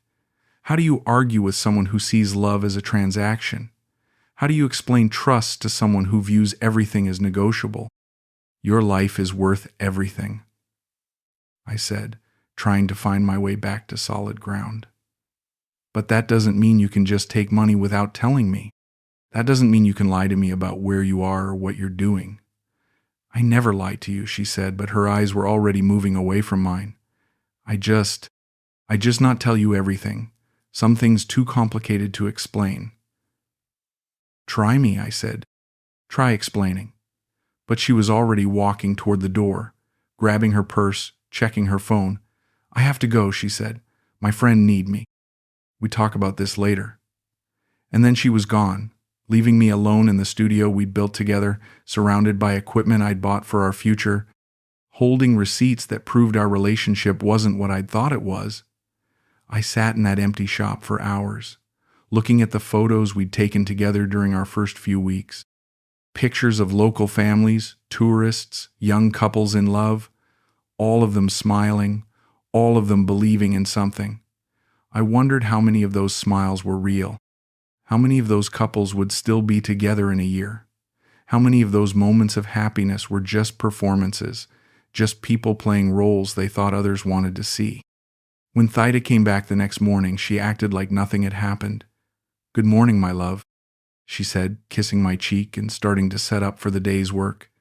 How do you argue with someone who sees love as a transaction? How do you explain trust to someone who views everything as negotiable? "Your life is worth everything," I said, trying to find my way back to solid ground. "But that doesn't mean you can just take money without telling me. That doesn't mean you can lie to me about where you are or what you're doing." "I never lied to you," she said, but her eyes were already moving away from mine. I just not tell you everything. Some things too complicated to explain." "Try me," I said. "Try explaining." But she was already walking toward the door, grabbing her purse, checking her phone. "I have to go," she said. "My friend need me. We talk about this later." And then she was gone, leaving me alone in the studio we'd built together, surrounded by equipment I'd bought for our future, holding receipts that proved our relationship wasn't what I'd thought it was. I sat in that empty shop for hours, looking at the photos we'd taken together during our first few weeks. Pictures of local families, tourists, young couples in love, all of them smiling, all of them believing in something. I wondered how many of those smiles were real. How many of those couples would still be together in a year? How many of those moments of happiness were just performances, just people playing roles they thought others wanted to see? When Thida came back the next morning, she acted like nothing had happened. "Good morning, my love," she said, kissing my cheek and starting to set up for the day's work.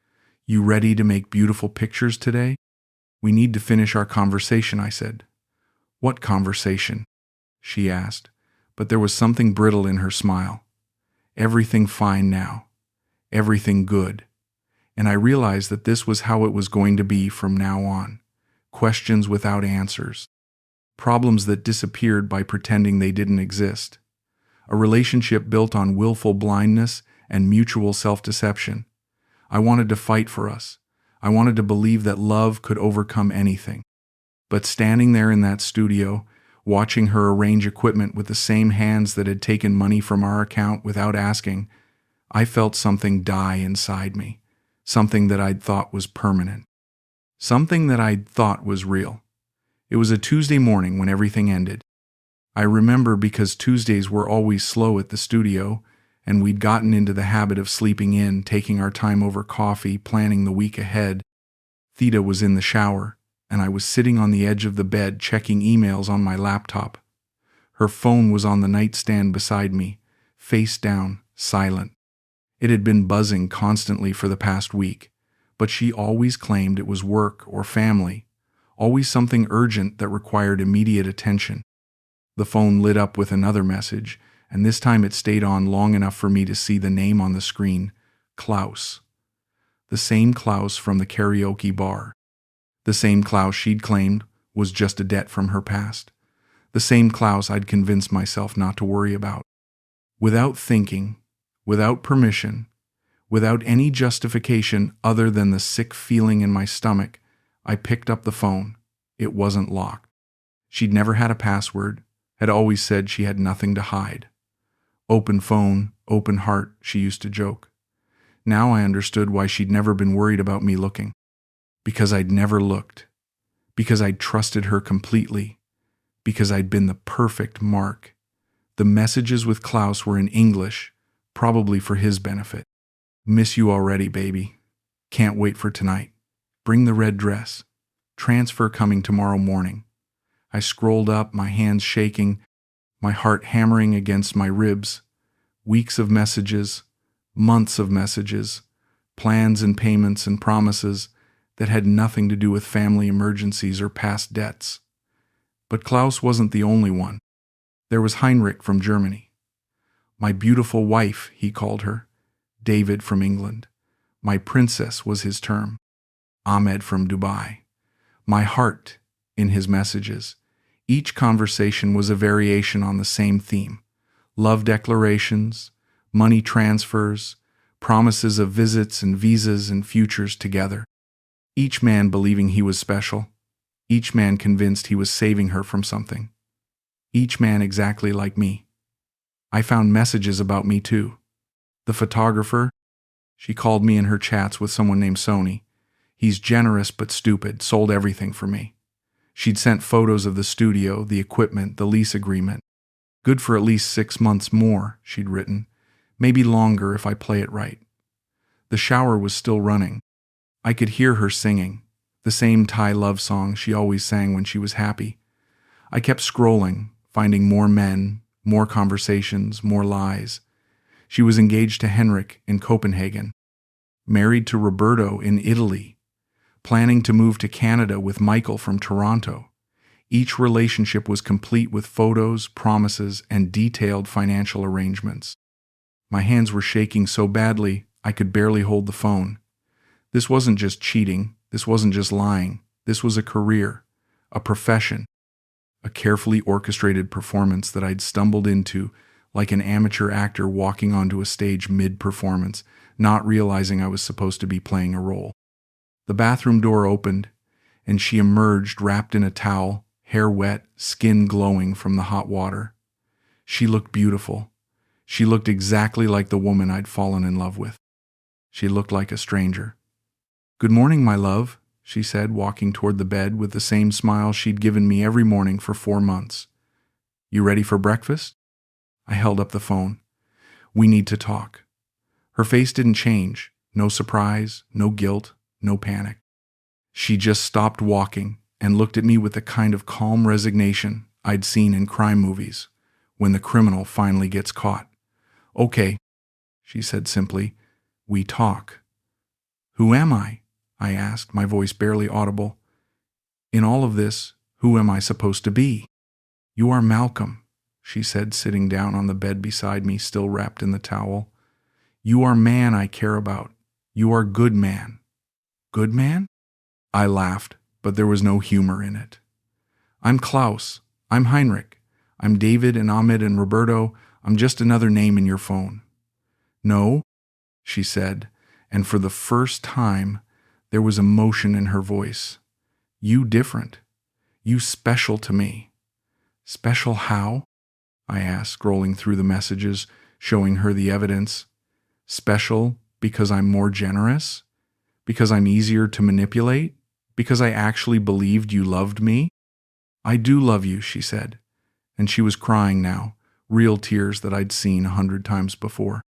"You ready to make beautiful pictures today?" "We need to finish our conversation," I said. "What conversation?" she asked, but there was something brittle in her smile. "Everything fine now. Everything good." And I realized that this was how it was going to be from now on. Questions without answers. Problems that disappeared by pretending they didn't exist. A relationship built on willful blindness and mutual self-deception. I wanted to fight for us. I wanted to believe that love could overcome anything. But standing there in that studio, watching her arrange equipment with the same hands that had taken money from our account without asking, I felt something die inside me. Something that I'd thought was permanent. Something that I'd thought was real. It was a Tuesday morning when everything ended. I remember because Tuesdays were always slow at the studio, and we'd gotten into the habit of sleeping in, taking our time over coffee, planning the week ahead. Theta was in the shower, and I was sitting on the edge of the bed checking emails on my laptop. Her phone was on the nightstand beside me, face down, silent. It had been buzzing constantly for the past week, but she always claimed it was work or family, always something urgent that required immediate attention. The phone lit up with another message, and this time it stayed on long enough for me to see the name on the screen, Klaus. The same Klaus from the karaoke bar. The same Klaus she'd claimed was just a debt from her past. The same Klaus I'd convinced myself not to worry about. Without thinking, without permission, without any justification other than the sick feeling in my stomach, I picked up the phone. It wasn't locked. She'd never had a password, had always said she had nothing to hide. Open phone, open heart, she used to joke. Now I understood why she'd never been worried about me looking. Because I'd never looked. Because I'd trusted her completely. Because I'd been the perfect mark. The messages with Klaus were in English, probably for his benefit. Miss you already, baby. Can't wait for tonight. Bring the red dress. Transfer coming tomorrow morning. I scrolled up, my hands shaking, my heart hammering against my ribs. Weeks of messages, months of messages, plans and payments and promises that had nothing to do with family emergencies or past debts. But Klaus wasn't the only one. There was Heinrich from Germany. My beautiful wife, he called her. David from England. My princess was his term. Ahmed from Dubai. My heart, in his messages. Each conversation was a variation on the same theme. Love declarations, money transfers, promises of visits and visas and futures together. Each man believing he was special. Each man convinced he was saving her from something. Each man exactly like me. I found messages about me too. The photographer, she called me in her chats with someone named Sony. He's generous but stupid, sold everything for me. She'd sent photos of the studio, the equipment, the lease agreement. Good for at least 6 months more, she'd written. Maybe longer if I play it right. The shower was still running. I could hear her singing, the same Thai love song she always sang when she was happy. I kept scrolling, finding more men, more conversations, more lies. She was engaged to Henrik in Copenhagen, married to Roberto in Italy, planning to move to Canada with Michael from Toronto. Each relationship was complete with photos, promises, and detailed financial arrangements. My hands were shaking so badly I could barely hold the phone. This wasn't just cheating, this wasn't just lying, this was a career, a profession, a carefully orchestrated performance that I'd stumbled into like an amateur actor walking onto a stage mid-performance, not realizing I was supposed to be playing a role. The bathroom door opened, and she emerged wrapped in a towel, hair wet, skin glowing from the hot water. She looked beautiful. She looked exactly like the woman I'd fallen in love with. She looked like a stranger. "Good morning, my love," she said, walking toward the bed with the same smile she'd given me every morning for 4 months. "You ready for breakfast?" I held up the phone. "We need to talk." Her face didn't change. No surprise, no guilt, no panic. She just stopped walking and looked at me with the kind of calm resignation I'd seen in crime movies when the criminal finally gets caught. "Okay," she said simply. "We talk." "Who am I?" I asked, my voice barely audible. "In all of this, who am I supposed to be?" "You are Malcolm," she said, sitting down on the bed beside me, still wrapped in the towel. "You are man I care about. You are good man." "Good man?" I laughed, but there was no humor in it. "I'm Klaus. I'm Heinrich. I'm David and Ahmed and Roberto. I'm just another name in your phone." "No," she said, and for the first time, there was emotion in her voice. "You different. You special to me." "Special how?" I asked, scrolling through the messages, showing her the evidence. "Special because I'm more generous? Because I'm easier to manipulate? Because I actually believed you loved me?" "I do love you," she said, and she was crying now, real tears that I'd seen 100 times before.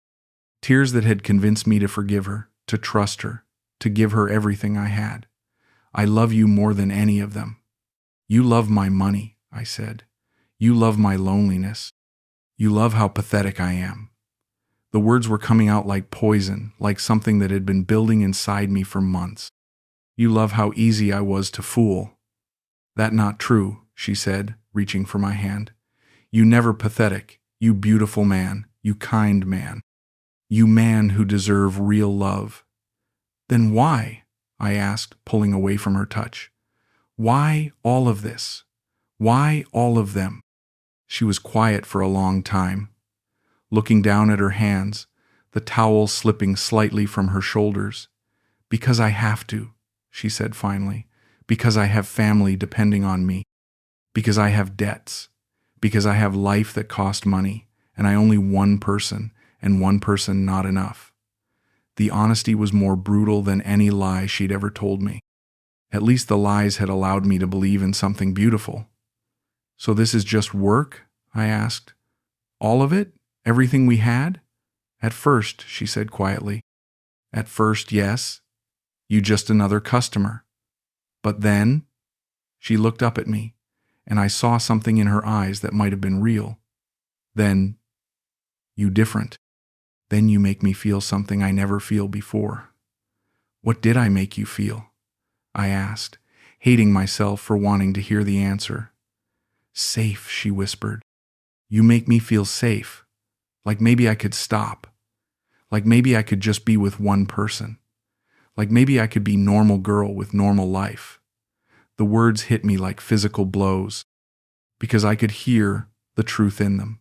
Tears that had convinced me to forgive her, to trust her, to give her everything I had. I love you more than any of them. You love my money, I said. You love my loneliness. You love how pathetic I am. The words were coming out like poison, like something that had been building inside me for months. You love how easy I was to fool. That not true, she said, reaching for my hand. You never pathetic, you beautiful man, you kind man. You man who deserve real love. Then why? I asked, pulling away from her touch. Why all of this? Why all of them? She was quiet for a long time, looking down at her hands, the towel slipping slightly from her shoulders. Because I have to, she said finally. Because I have family depending on me. Because I have debts. Because I have life that cost money, and I only one person, and one person not enough. The honesty was more brutal than any lie she'd ever told me. At least the lies had allowed me to believe in something beautiful. So this is just work? I asked. All of it? Everything we had? At first, she said quietly. At first, yes. You just another customer. But then? She looked up at me, and I saw something in her eyes that might have been real. Then, you different. Then you make me feel something I never feel before. What did I make you feel? I asked, hating myself for wanting to hear the answer. Safe, she whispered. You make me feel safe. Like maybe I could stop. Like maybe I could just be with one person. Like maybe I could be normal girl with normal life. The words hit me like physical blows, because I could hear the truth in them.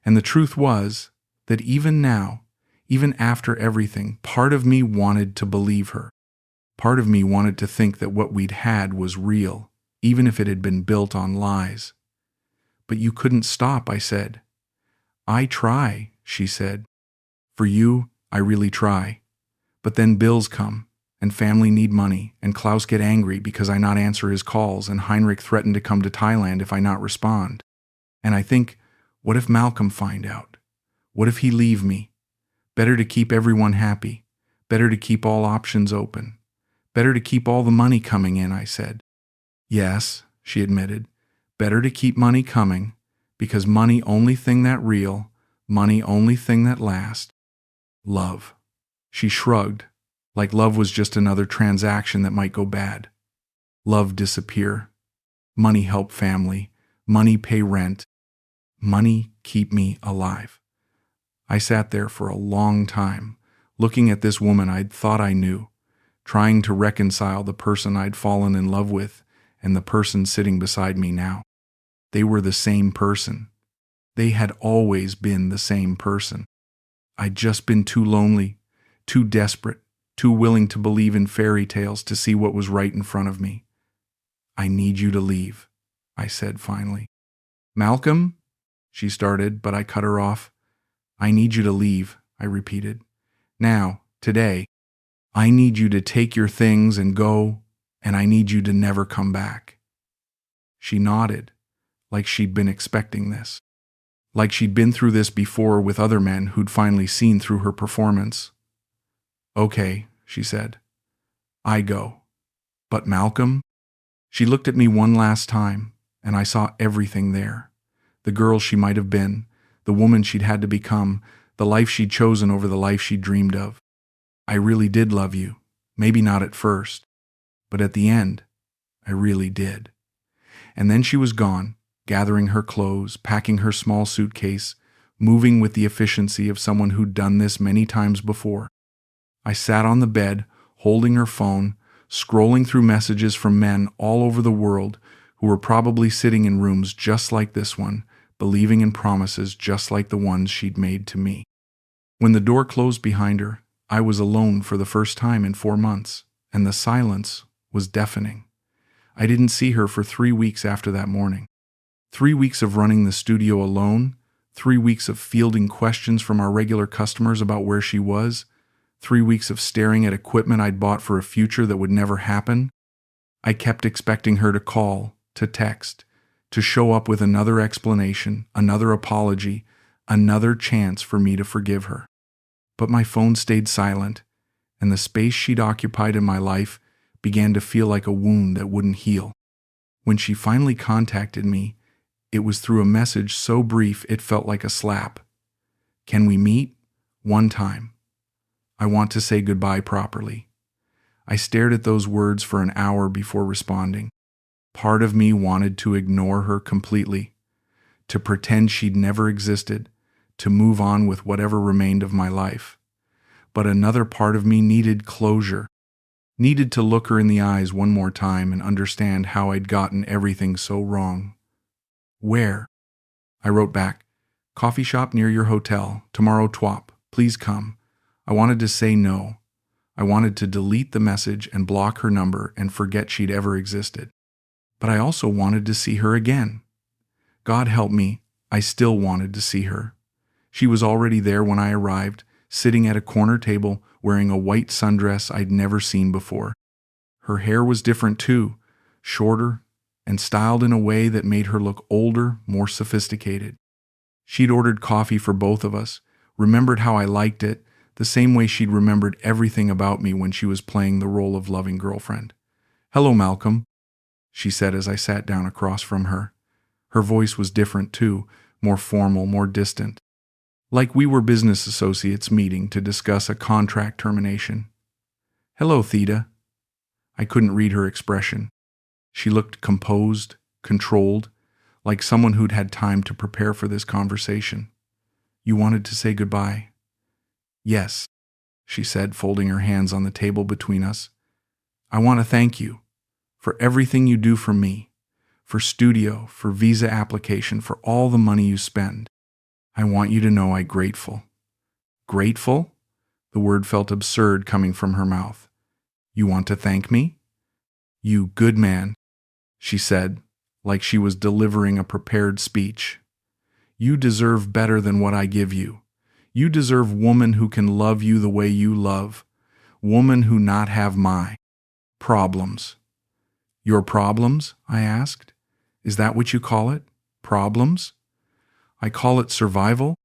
And the truth was that even now, even after everything, part of me wanted to believe her. Part of me wanted to think that what we'd had was real, even if it had been built on lies. But you couldn't stop, I said. I try, she said. For you, I really try. But then bills come, and family need money, and Klaus get angry because I not answer his calls, and Heinrich threatened to come to Thailand if I not respond. And I think, what if Malcolm find out? What if he leave me? Better to keep everyone happy. Better to keep all options open. Better to keep all the money coming in, I said. Yes, she admitted. Better to keep money coming, because money only thing that real, money only thing that last. Love. She shrugged, like love was just another transaction that might go bad. Love disappear. Money help family. Money pay rent. Money keep me alive. I sat there for a long time, looking at this woman I'd thought I knew, trying to reconcile the person I'd fallen in love with and the person sitting beside me now. They were the same person. They had always been the same person. I'd just been too lonely, too desperate, too willing to believe in fairy tales to see what was right in front of me. I need you to leave, I said finally. Malcolm? She started, but I cut her off. I need you to leave, I repeated. Now, today. I need you to take your things and go, and I need you to never come back. She nodded, like she'd been expecting this. Like she'd been through this before with other men who'd finally seen through her performance. Okay, she said. I go. But Malcolm? She looked at me one last time, and I saw everything there. The girl she might have been, the woman she'd had to become, the life she'd chosen over the life she'd dreamed of. I really did love you. Maybe not at first, but at the end, I really did. And then she was gone, gathering her clothes, packing her small suitcase, moving with the efficiency of someone who'd done this many times before. I sat on the bed, holding her phone, scrolling through messages from men all over the world who were probably sitting in rooms just like this one, believing in promises just like the ones she'd made to me. When the door closed behind her, I was alone for the first time in 4 months, and the silence was deafening. I didn't see her for 3 weeks after that morning. 3 weeks of running the studio alone, 3 weeks of fielding questions from our regular customers about where she was, 3 weeks of staring at equipment I'd bought for a future that would never happen. I kept expecting her to call, to text, to show up with another explanation, another apology, another chance for me to forgive her. But my phone stayed silent, and the space she'd occupied in my life began to feel like a wound that wouldn't heal. When she finally contacted me, it was through a message so brief it felt like a slap. Can we meet? One time. I want to say goodbye properly. I stared at those words for an hour before responding. Part of me wanted to ignore her completely, to pretend she'd never existed, to move on with whatever remained of my life. But another part of me needed closure, needed to look her in the eyes one more time and understand how I'd gotten everything so wrong. Where? I wrote back, coffee shop near your hotel, tomorrow twop, please come. I wanted to say no. I wanted to delete the message and block her number and forget she'd ever existed. But I also wanted to see her again. God help me, I still wanted to see her. She was already there when I arrived, sitting at a corner table wearing a white sundress I'd never seen before. Her hair was different too, shorter and styled in a way that made her look older, more sophisticated. She'd ordered coffee for both of us, remembered how I liked it, the same way she'd remembered everything about me when she was playing the role of loving girlfriend. "Hello, Malcolm," she said as I sat down across from her. Her voice was different too, more formal, more distant. Like we were business associates meeting to discuss a contract termination. "Hello, Theta." I couldn't read her expression. She looked composed, controlled, like someone who'd had time to prepare for this conversation. "You wanted to say goodbye?" "Yes," she said, folding her hands on the table between us. "I want to thank you for everything you do for me, for studio, for visa application, for all the money you spend. I want you to know I'm grateful." "Grateful?" The word felt absurd coming from her mouth. "You want to thank me?" "You good man," she said, like she was delivering a prepared speech. "You deserve better than what I give you. You deserve woman who can love you the way you love, woman who not have my problems." "Your problems?" I asked. "Is that what you call it? Problems?" "I call it survival,"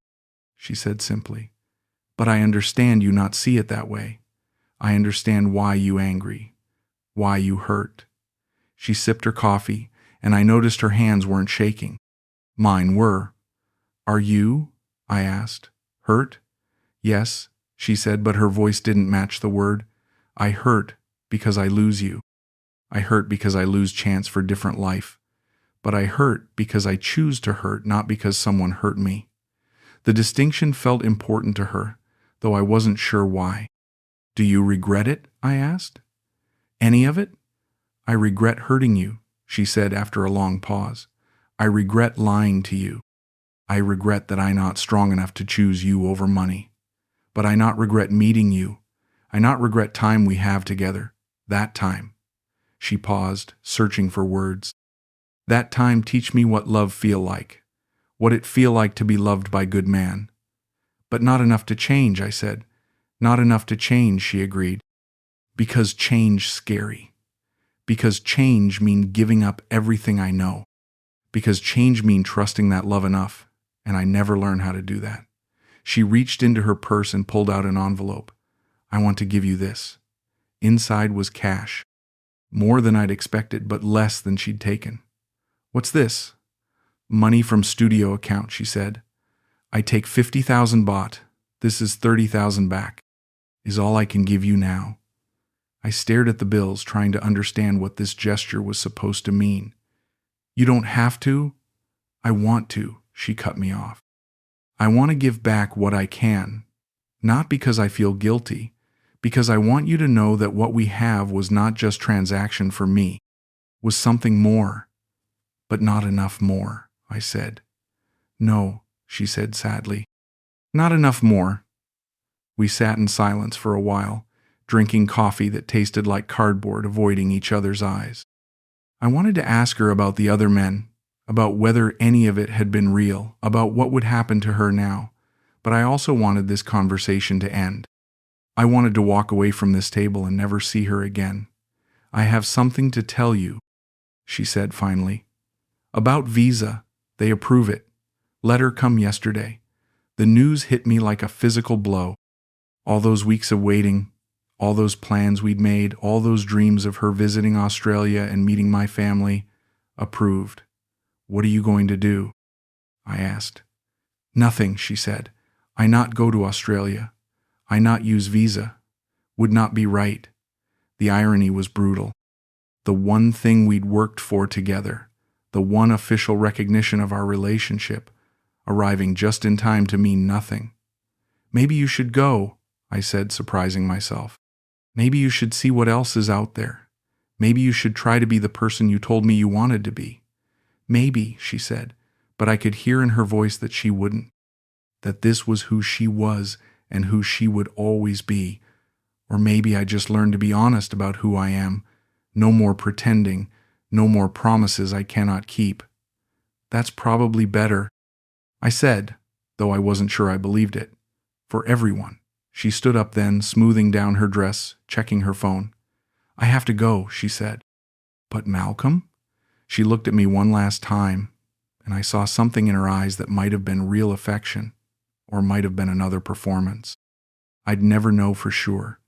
she said simply. "But I understand you not see it that way. I understand why you angry, why you hurt." She sipped her coffee, and I noticed her hands weren't shaking. Mine were. "Are you?" I asked. "Hurt?" "Yes," she said, but her voice didn't match the word. "I hurt because I lose you. I hurt because I lose chance for different life. But I hurt because I choose to hurt, not because someone hurt me." The distinction felt important to her, though I wasn't sure why. "Do you regret it?" I asked. "Any of it?" "I regret hurting you," she said after a long pause. "I regret lying to you. I regret that I'm not strong enough to choose you over money. But I not regret meeting you. I not regret time we have together. That time." She paused, searching for words. "That time teach me what love feel like, what it feel like to be loved by good man." "But not enough to change," I said. "Not enough to change," she agreed. "Because change scary. Because change mean giving up everything I know. Because change mean trusting that love enough, and I never learned how to do that." She reached into her purse and pulled out an envelope. "I want to give you this." Inside was cash. More than I'd expected, but less than she'd taken. "What's this?" "Money from studio account," she said. "I take 50,000 baht. This is 30,000 back. Is all I can give you now." I stared at the bills, trying to understand what this gesture was supposed to mean. "You don't have to." "I want to," she cut me off. "I want to give back what I can. Not because I feel guilty, because I want you to know that what we have was not just transaction for me, was something more. But not enough more," I said. "No," she said sadly. "Not enough more." We sat in silence for a while, drinking coffee that tasted like cardboard, avoiding each other's eyes. I wanted to ask her about the other men, about whether any of it had been real, about what would happen to her now, but I also wanted this conversation to end. I wanted to walk away from this table and never see her again. "I have something to tell you," she said finally. "About visa, they approve it. Letter come yesterday. The news hit me like a physical blow. All those weeks of waiting, all those plans we'd made, all those dreams of her visiting Australia and meeting my family, approved. What are you going to do? I asked. Nothing, she said. I not go to Australia. I not use visa. Would not be right. The irony was brutal. The one thing we'd worked for together, the one official recognition of our relationship, arriving just in time to mean nothing. Maybe you should go, I said, surprising myself. Maybe you should see what else is out there. Maybe you should try to be the person you told me you wanted to be. Maybe, she said, but I could hear in her voice that she wouldn't. That this was who she was and who she would always be. Or maybe I just learned to be honest about who I am. No more pretending, no more promises I cannot keep. That's probably better, I said, though I wasn't sure I believed it. For everyone. She stood up then, smoothing down her dress, checking her phone. I have to go, she said. But Malcolm? She looked at me one last time, and I saw something in her eyes that might have been real affection, or might have been another performance. I'd never know for sure.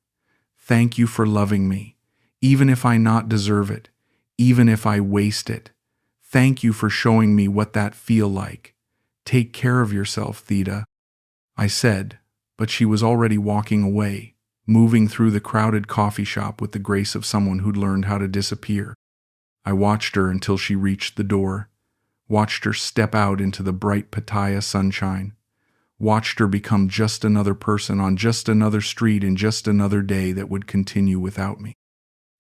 Thank you for loving me, even if I not deserve it, even if I waste it. Thank you for showing me what that feel like. Take care of yourself, Theta, I said, but she was already walking away, moving through the crowded coffee shop with the grace of someone who'd learned how to disappear. I watched her until she reached the door, watched her step out into the bright Pattaya sunshine, watched her become just another person on just another street in just another day that would continue without me.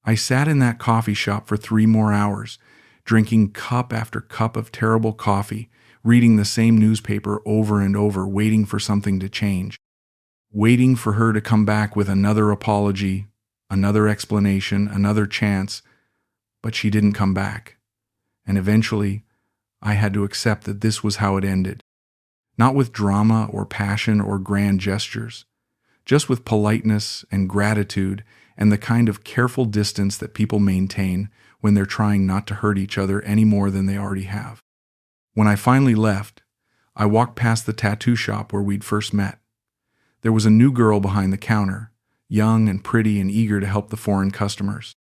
I sat in that coffee shop for 3 more hours, drinking cup after cup of terrible coffee, reading the same newspaper over and over, waiting for something to change. Waiting for her to come back with another apology, another explanation, another chance, but she didn't come back. And eventually, I had to accept that this was how it ended. Not with drama or passion or grand gestures, just with politeness and gratitude and the kind of careful distance that people maintain when they're trying not to hurt each other any more than they already have. When I finally left, I walked past the tattoo shop where we'd first met. There was a new girl behind the counter, young and pretty and eager to help the foreign customers.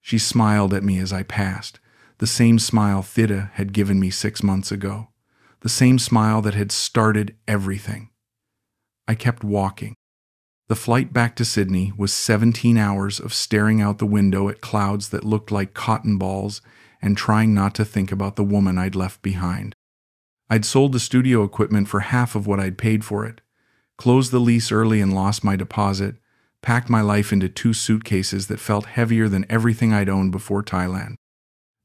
She smiled at me as I passed, the same smile Theta had given me 6 months ago, the same smile that had started everything. I kept walking. The flight back to Sydney was 17 hours of staring out the window at clouds that looked like cotton balls and trying not to think about the woman I'd left behind. I'd sold the studio equipment for half of what I'd paid for it, closed the lease early and lost my deposit, packed my life into 2 suitcases that felt heavier than everything I'd owned before Thailand.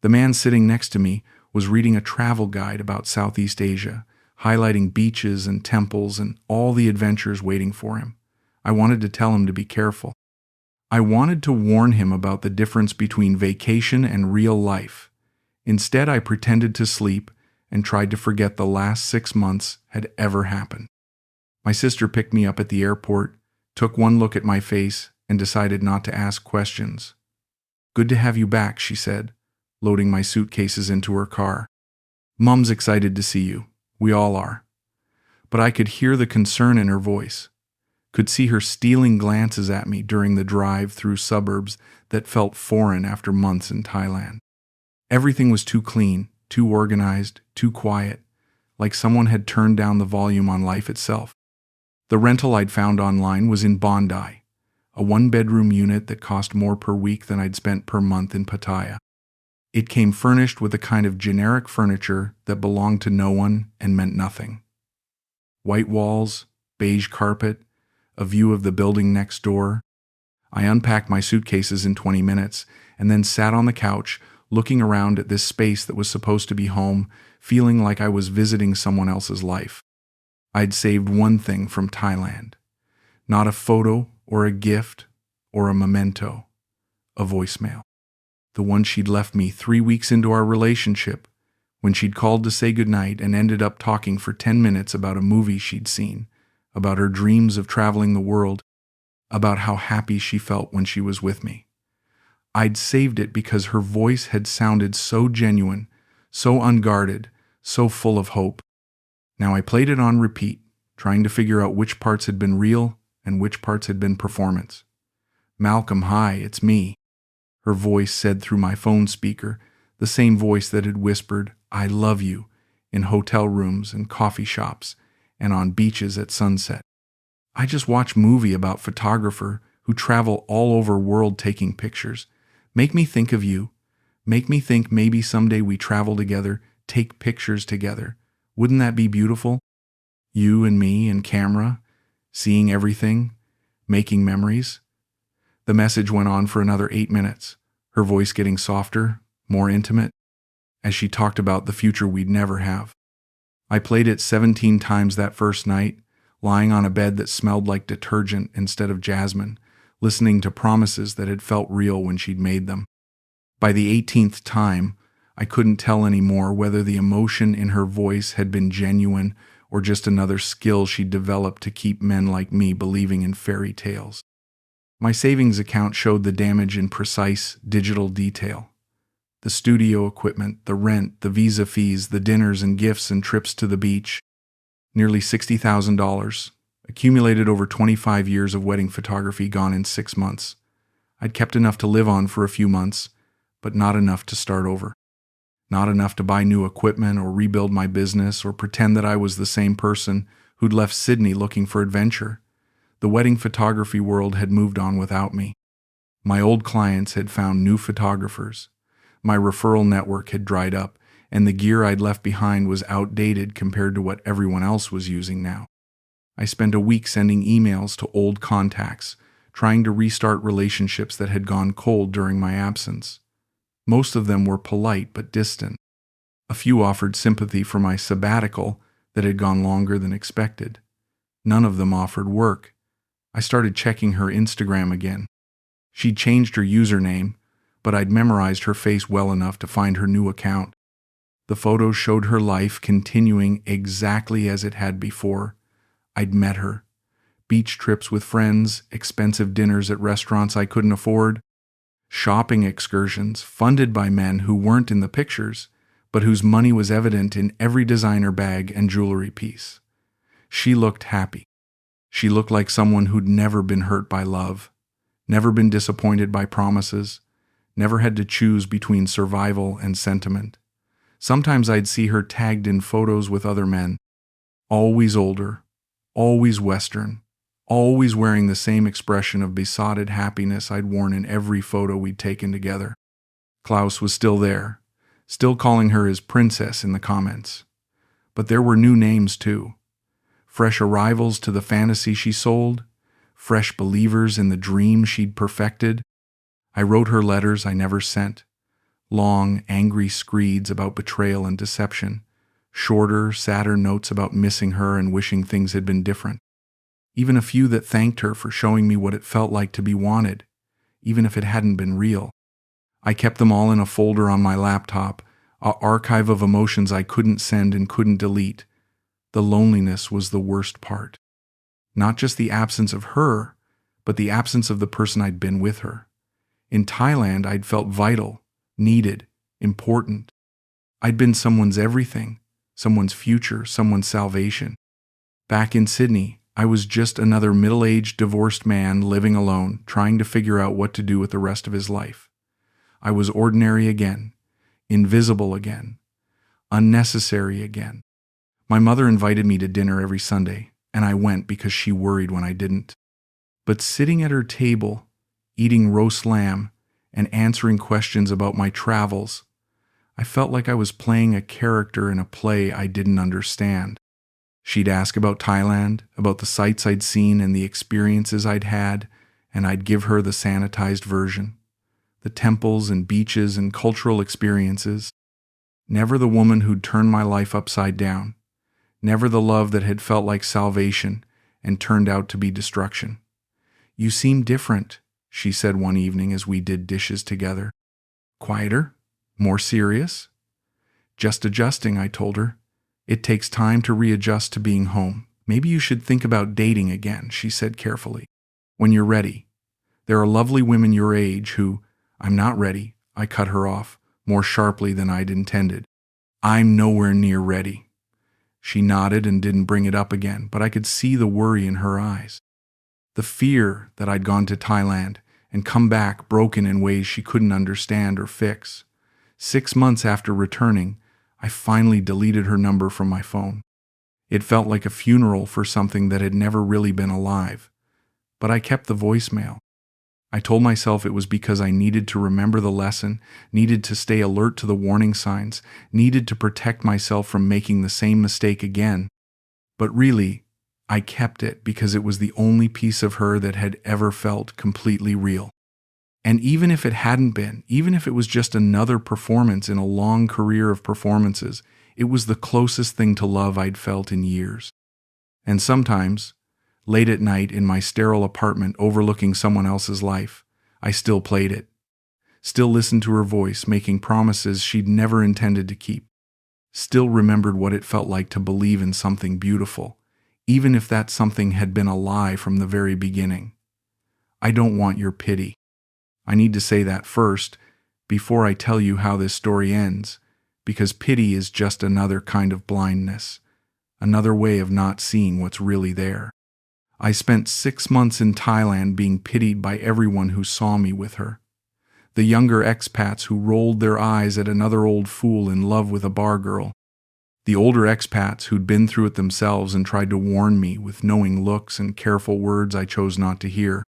The man sitting next to me was reading a travel guide about Southeast Asia, highlighting beaches and temples and all the adventures waiting for him. I wanted to tell him to be careful. I wanted to warn him about the difference between vacation and real life. Instead, I pretended to sleep and tried to forget the last 6 months had ever happened. My sister picked me up at the airport, took one look at my face, and decided not to ask questions. Good to have you back, she said, loading my suitcases into her car. Mum's excited to see you. We all are. But I could hear the concern in her voice, could see her stealing glances at me during the drive through suburbs that felt foreign after months in Thailand. Everything was too clean, too organized, too quiet, like someone had turned down the volume on life itself. The rental I'd found online was in Bondi, a 1-bedroom unit that cost more per week than I'd spent per month in Pattaya. It came furnished with a kind of generic furniture that belonged to no one and meant nothing. White walls, beige carpet, a view of the building next door. I unpacked my suitcases in 20 minutes and then sat on the couch, looking around at this space that was supposed to be home, feeling like I was visiting someone else's life. I'd saved one thing from Thailand. Not a photo or a gift or a memento. A voicemail. The one she'd left me 3 weeks into our relationship, when she'd called to say goodnight and ended up talking for 10 minutes about a movie she'd seen, about her dreams of traveling the world, about how happy she felt when she was with me. I'd saved it because her voice had sounded so genuine, so unguarded, so full of hope. Now I played it on repeat, trying to figure out which parts had been real and which parts had been performance. "Malcolm, hi, it's me," her voice said through my phone speaker, the same voice that had whispered, "I love you," in hotel rooms and coffee shops and on beaches at sunset. "I just watched a movie about photographer who travel all over world taking pictures. Make me think of you. Make me think maybe someday we travel together, take pictures together. Wouldn't that be beautiful? You and me and camera, seeing everything, making memories." The message went on for another 8 minutes, her voice getting softer, more intimate, as she talked about the future we'd never have. I played it 17 times that first night, lying on a bed that smelled like detergent instead of jasmine, listening to promises that had felt real when she'd made them. By the 18th time, I couldn't tell anymore whether the emotion in her voice had been genuine or just another skill she'd developed to keep men like me believing in fairy tales. My savings account showed the damage in precise digital detail. The studio equipment, the rent, the visa fees, the dinners and gifts and trips to the beach. Nearly $60,000, accumulated over 25 years of wedding photography gone in 6 months. I'd kept enough to live on for a few months, but not enough to start over. Not enough to buy new equipment or rebuild my business or pretend that I was the same person who'd left Sydney looking for adventure. The wedding photography world had moved on without me. My old clients had found new photographers. My referral network had dried up, and the gear I'd left behind was outdated compared to what everyone else was using now. I spent a week sending emails to old contacts, trying to restart relationships that had gone cold during my absence. Most of them were polite but distant. A few offered sympathy for my sabbatical that had gone longer than expected. None of them offered work. I started checking her Instagram again. She'd changed her username, but I'd memorized her face well enough to find her new account. The photos showed her life continuing exactly as it had before. I'd met her. Beach trips with friends, expensive dinners at restaurants I couldn't afford, shopping excursions funded by men who weren't in the pictures, but whose money was evident in every designer bag and jewelry piece. She looked happy. She looked like someone who'd never been hurt by love, never been disappointed by promises, never had to choose between survival and sentiment. Sometimes I'd see her tagged in photos with other men, always older, always Western, always wearing the same expression of besotted happiness I'd worn in every photo we'd taken together. Klaus was still there, still calling her his princess in the comments. But there were new names too. Fresh arrivals to the fantasy she sold, fresh believers in the dream she'd perfected. I wrote her letters I never sent, long, angry screeds about betrayal and deception, shorter, sadder notes about missing her and wishing things had been different. Even a few that thanked her for showing me what it felt like to be wanted, even if it hadn't been real. I kept them all in a folder on my laptop, an archive of emotions I couldn't send and couldn't delete. The loneliness was the worst part. Not just the absence of her, but the absence of the person I'd been with her. In Thailand, I'd felt vital, needed, important. I'd been someone's everything, someone's future, someone's salvation. Back in Sydney, I was just another middle-aged divorced man living alone, trying to figure out what to do with the rest of his life. I was ordinary again, invisible again, unnecessary again. My mother invited me to dinner every Sunday, and I went because she worried when I didn't. But sitting at her table, eating roast lamb, and answering questions about my travels, I felt like I was playing a character in a play I didn't understand. She'd ask about Thailand, about the sights I'd seen and the experiences I'd had, and I'd give her the sanitized version. The temples and beaches and cultural experiences. Never the woman who'd turned my life upside down. Never the love that had felt like salvation and turned out to be destruction. "You seem different," she said one evening as we did dishes together. "Quieter? More serious?" "Just adjusting," I told her. "It takes time to readjust to being home. Maybe you should think about dating again," she said carefully. "When you're ready. There are lovely women your age who—" "I'm not ready," I cut her off, more sharply than I'd intended. "I'm nowhere near ready." She nodded and didn't bring it up again, but I could see the worry in her eyes. The fear that I'd gone to Thailand and come back broken in ways she couldn't understand or fix. 6 months after returning, I finally deleted her number from my phone. It felt like a funeral for something that had never really been alive. But I kept the voicemail. I told myself it was because I needed to remember the lesson, needed to stay alert to the warning signs, needed to protect myself from making the same mistake again. But really, I kept it because it was the only piece of her that had ever felt completely real. And even if it hadn't been, even if it was just another performance in a long career of performances, it was the closest thing to love I'd felt in years. And sometimes, late at night in my sterile apartment overlooking someone else's life, I still played it. Still listened to her voice making promises she'd never intended to keep. Still remembered what it felt like to believe in something beautiful, even if that something had been a lie from the very beginning. I don't want your pity. I need to say that first, before I tell you how this story ends, because pity is just another kind of blindness, another way of not seeing what's really there. I spent 6 months in Thailand being pitied by everyone who saw me with her. The younger expats who rolled their eyes at another old fool in love with a bar girl. The older expats who'd been through it themselves and tried to warn me with knowing looks and careful words I chose not to hear.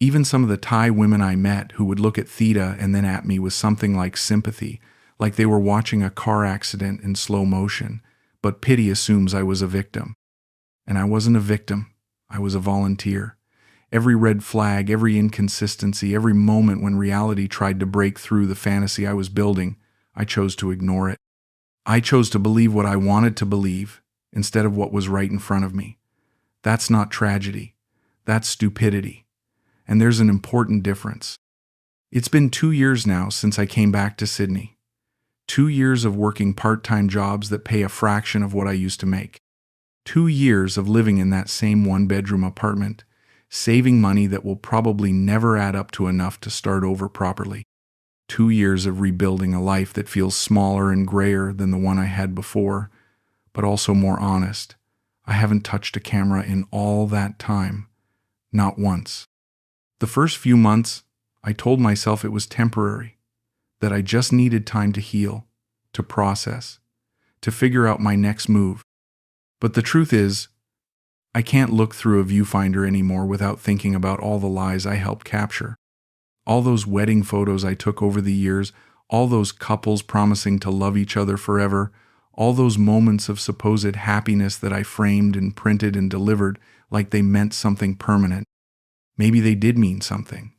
Even some of the Thai women I met who would look at Theta and then at me with something like sympathy, like they were watching a car accident in slow motion, but pity assumes I was a victim. And I wasn't a victim, I was a volunteer. Every red flag, every inconsistency, every moment when reality tried to break through the fantasy I was building, I chose to ignore it. I chose to believe what I wanted to believe instead of what was right in front of me. That's not tragedy, that's stupidity. And there's an important difference. It's been 2 years now since I came back to Sydney. 2 years of working part-time jobs that pay a fraction of what I used to make. 2 years of living in that same one-bedroom apartment, saving money that will probably never add up to enough to start over properly. 2 years of rebuilding a life that feels smaller and grayer than the one I had before, but also more honest. I haven't touched a camera in all that time. Not once. The first few months, I told myself it was temporary, that I just needed time to heal, to process, to figure out my next move. But the truth is, I can't look through a viewfinder anymore without thinking about all the lies I helped capture. All those wedding photos I took over the years, all those couples promising to love each other forever, all those moments of supposed happiness that I framed and printed and delivered like they meant something permanent. Maybe they did mean something.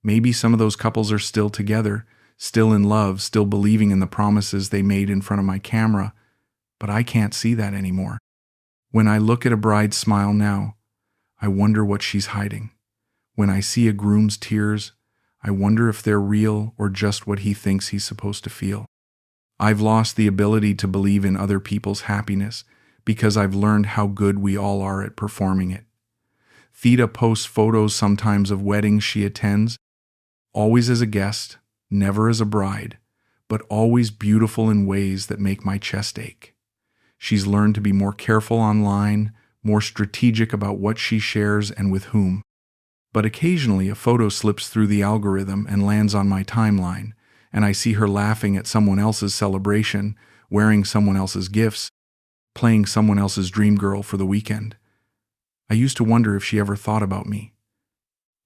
Maybe some of those couples are still together, still in love, still believing in the promises they made in front of my camera, but I can't see that anymore. When I look at a bride's smile now, I wonder what she's hiding. When I see a groom's tears, I wonder if they're real or just what he thinks he's supposed to feel. I've lost the ability to believe in other people's happiness because I've learned how good we all are at performing it. Theta posts photos sometimes of weddings she attends, always as a guest, never as a bride, but always beautiful in ways that make my chest ache. She's learned to be more careful online, more strategic about what she shares and with whom. But occasionally a photo slips through the algorithm and lands on my timeline, and I see her laughing at someone else's celebration, wearing someone else's gifts, playing someone else's dream girl for the weekend. I used to wonder if she ever thought about me,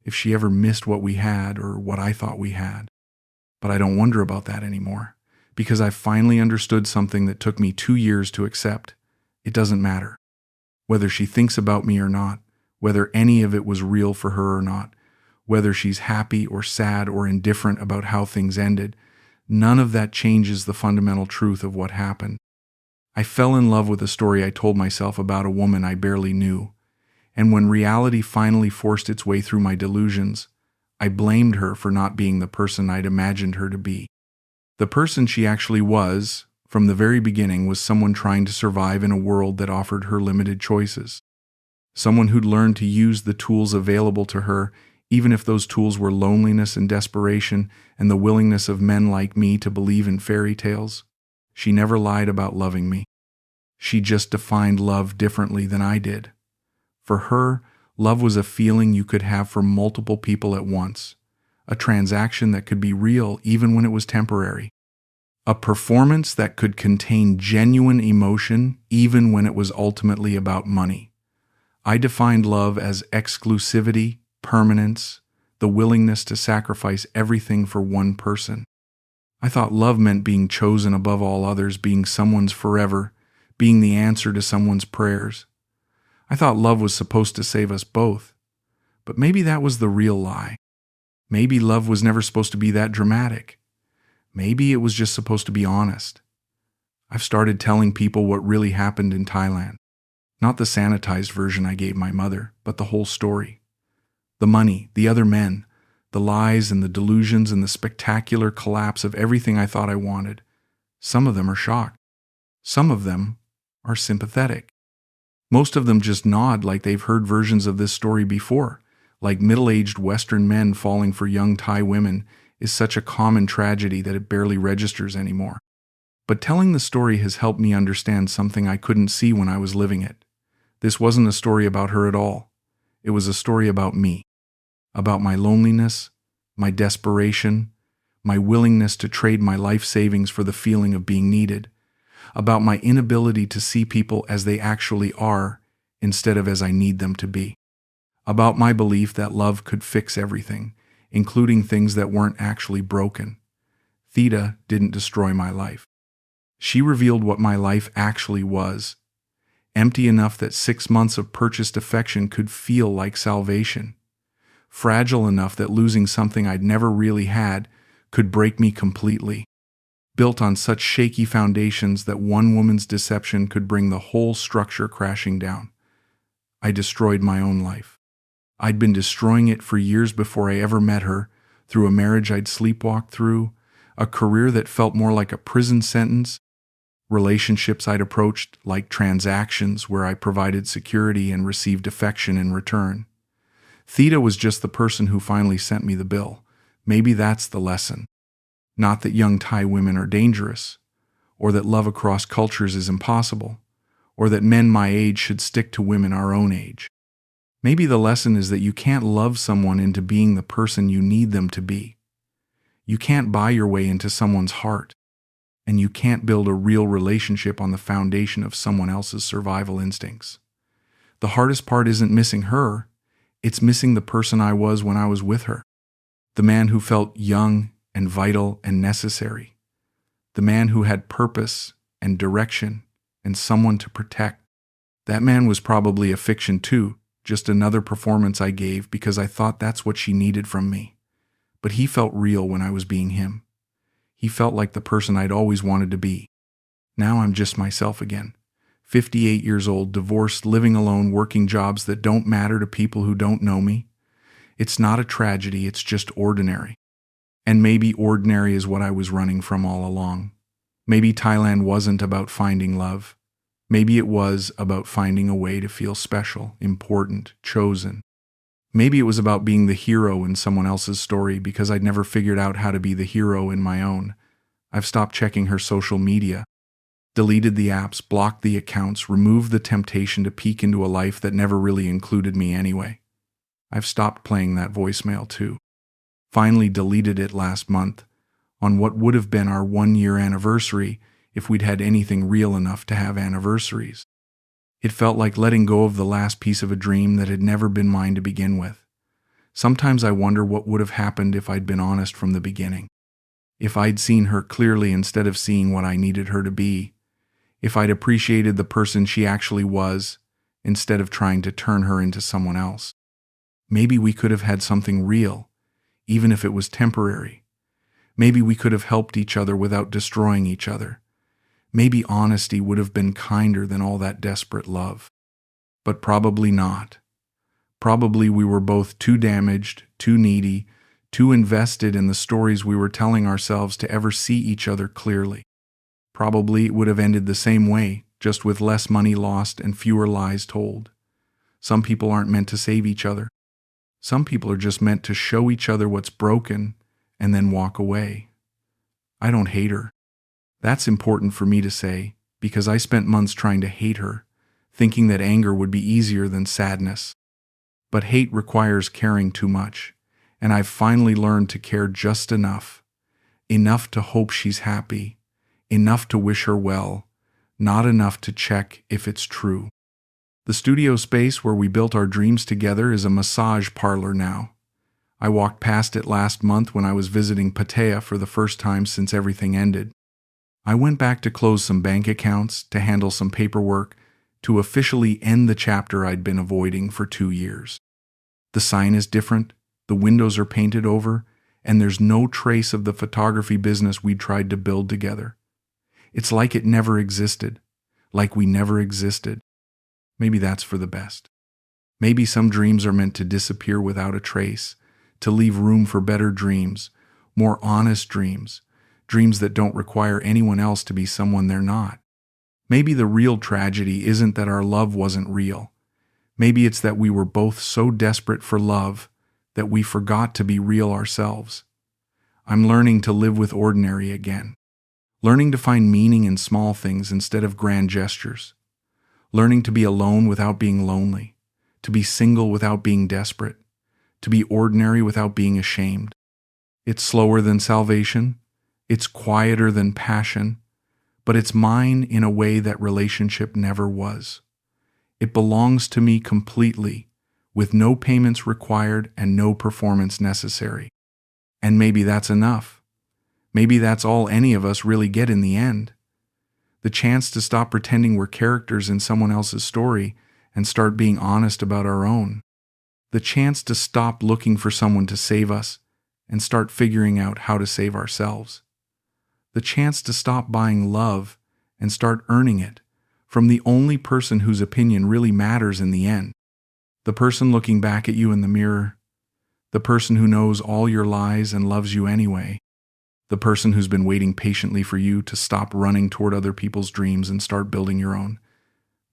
if she ever missed what we had or what I thought we had. But I don't wonder about that anymore, because I finally understood something that took me 2 years to accept. It doesn't matter. Whether she thinks about me or not, whether any of it was real for her or not, whether she's happy or sad or indifferent about how things ended, none of that changes the fundamental truth of what happened. I fell in love with a story I told myself about a woman I barely knew. And when reality finally forced its way through my delusions, I blamed her for not being the person I'd imagined her to be. The person she actually was, from the very beginning, was someone trying to survive in a world that offered her limited choices. Someone who'd learned to use the tools available to her, even if those tools were loneliness and desperation and the willingness of men like me to believe in fairy tales. She never lied about loving me. She just defined love differently than I did. For her, Love was a feeling you could have for multiple people at once, a transaction that could be real even when it was temporary, a performance that could contain genuine emotion even when it was ultimately about money. I defined love as exclusivity, permanence, the willingness to sacrifice everything for one person. I thought love meant being chosen above all others, being someone's forever, being the answer to someone's prayers. I thought love was supposed to save us both. But maybe that was the real lie. Maybe love was never supposed to be that dramatic. Maybe it was just supposed to be honest. I've started telling people what really happened in Thailand. Not the sanitized version I gave my mother, but the whole story. The money, the other men, the lies and the delusions and the spectacular collapse of everything I thought I wanted. Some of them are shocked. Some of them are sympathetic. Most of them just nod like they've heard versions of this story before, like middle-aged Western men falling for young Thai women is such a common tragedy that it barely registers anymore. But telling the story has helped me understand something I couldn't see when I was living it. This wasn't a story about her at all. It was a story about me, about my loneliness, my desperation, my willingness to trade my life savings for the feeling of being needed, about my inability to see people as they actually are instead of as I need them to be, about my belief that love could fix everything, including things that weren't actually broken. Theta didn't destroy my life. She revealed what my life actually was, empty enough that 6 months of purchased affection could feel like salvation, fragile enough that losing something I'd never really had could break me completely, built on such shaky foundations that one woman's deception could bring the whole structure crashing down. I destroyed my own life. I'd been destroying it for years before I ever met her, through a marriage I'd sleepwalked through, a career that felt more like a prison sentence, relationships I'd approached like transactions where I provided security and received affection in return. Theta was just the person who finally sent me the bill. Maybe that's the lesson. Not that young Thai women are dangerous, or that love across cultures is impossible, or that men my age should stick to women our own age. Maybe the lesson is that you can't love someone into being the person you need them to be. You can't buy your way into someone's heart, and you can't build a real relationship on the foundation of someone else's survival instincts. The hardest part isn't missing her, it's missing the person I was when I was with her. The man who felt young and vital and necessary. The man who had purpose and direction and someone to protect. That man was probably a fiction too, just another performance I gave because I thought that's what she needed from me. But he felt real when I was being him. He felt like the person I'd always wanted to be. Now I'm just myself again. 58 years old, divorced, living alone, working jobs that don't matter to people who don't know me. It's not a tragedy, it's just ordinary. And maybe ordinary is what I was running from all along. Maybe Thailand wasn't about finding love. Maybe it was about finding a way to feel special, important, chosen. Maybe it was about being the hero in someone else's story because I'd never figured out how to be the hero in my own. I've stopped checking her social media, deleted the apps, blocked the accounts, removed the temptation to peek into a life that never really included me anyway. I've stopped playing that voicemail too. Finally deleted it last month, on what would have been our 1-year anniversary if we'd had anything real enough to have anniversaries. It felt like letting go of the last piece of a dream that had never been mine to begin with. Sometimes I wonder what would have happened if I'd been honest from the beginning. If I'd seen her clearly instead of seeing what I needed her to be. If I'd appreciated the person she actually was instead of trying to turn her into someone else. Maybe we could have had something real, even if it was temporary. Maybe we could have helped each other without destroying each other. Maybe honesty would have been kinder than all that desperate love. But probably not. Probably we were both too damaged, too needy, too invested in the stories we were telling ourselves to ever see each other clearly. Probably it would have ended the same way, just with less money lost and fewer lies told. Some people aren't meant to save each other. Some people are just meant to show each other what's broken and then walk away. I don't hate her. That's important for me to say, because I spent months trying to hate her, thinking that anger would be easier than sadness. But hate requires caring too much, and I've finally learned to care just enough. Enough to hope she's happy, enough to wish her well, not enough to check if it's true. The studio space where we built our dreams together is a massage parlor now. I walked past it last month when I was visiting Pattaya for the first time since everything ended. I went back to close some bank accounts, to handle some paperwork, to officially end the chapter I'd been avoiding for 2 years. The sign is different, the windows are painted over, and there's no trace of the photography business we tried to build together. It's like it never existed, like we never existed. Maybe that's for the best. Maybe some dreams are meant to disappear without a trace, to leave room for better dreams, more honest dreams, dreams that don't require anyone else to be someone they're not. Maybe the real tragedy isn't that our love wasn't real. Maybe it's that we were both so desperate for love that we forgot to be real ourselves. I'm learning to live with ordinary again. Learning to find meaning in small things instead of grand gestures. Learning to be alone without being lonely. To be single without being desperate. To be ordinary without being ashamed. It's slower than salvation. It's quieter than passion. But it's mine in a way that relationship never was. It belongs to me completely, with no payments required and no performance necessary. And maybe that's enough. Maybe that's all any of us really get in the end. The chance to stop pretending we're characters in someone else's story and start being honest about our own. The chance to stop looking for someone to save us and start figuring out how to save ourselves. The chance to stop buying love and start earning it from the only person whose opinion really matters in the end. The person looking back at you in the mirror. The person who knows all your lies and loves you anyway. The person who's been waiting patiently for you to stop running toward other people's dreams and start building your own.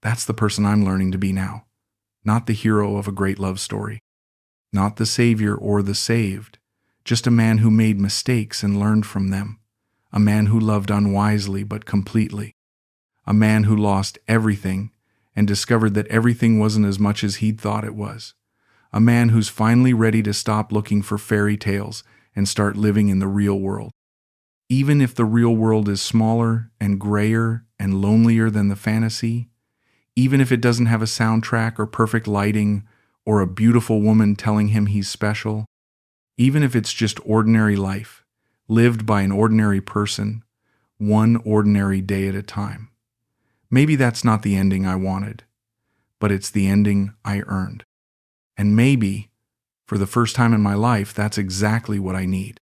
That's the person I'm learning to be now. Not the hero of a great love story. Not the savior or the saved. Just a man who made mistakes and learned from them. A man who loved unwisely but completely. A man who lost everything and discovered that everything wasn't as much as he'd thought it was. A man who's finally ready to stop looking for fairy tales and start living in the real world. Even if the real world is smaller and grayer and lonelier than the fantasy, even if it doesn't have a soundtrack or perfect lighting or a beautiful woman telling him he's special, even if it's just ordinary life, lived by an ordinary person, one ordinary day at a time. Maybe that's not the ending I wanted, but it's the ending I earned. And maybe, for the first time in my life, that's exactly what I need.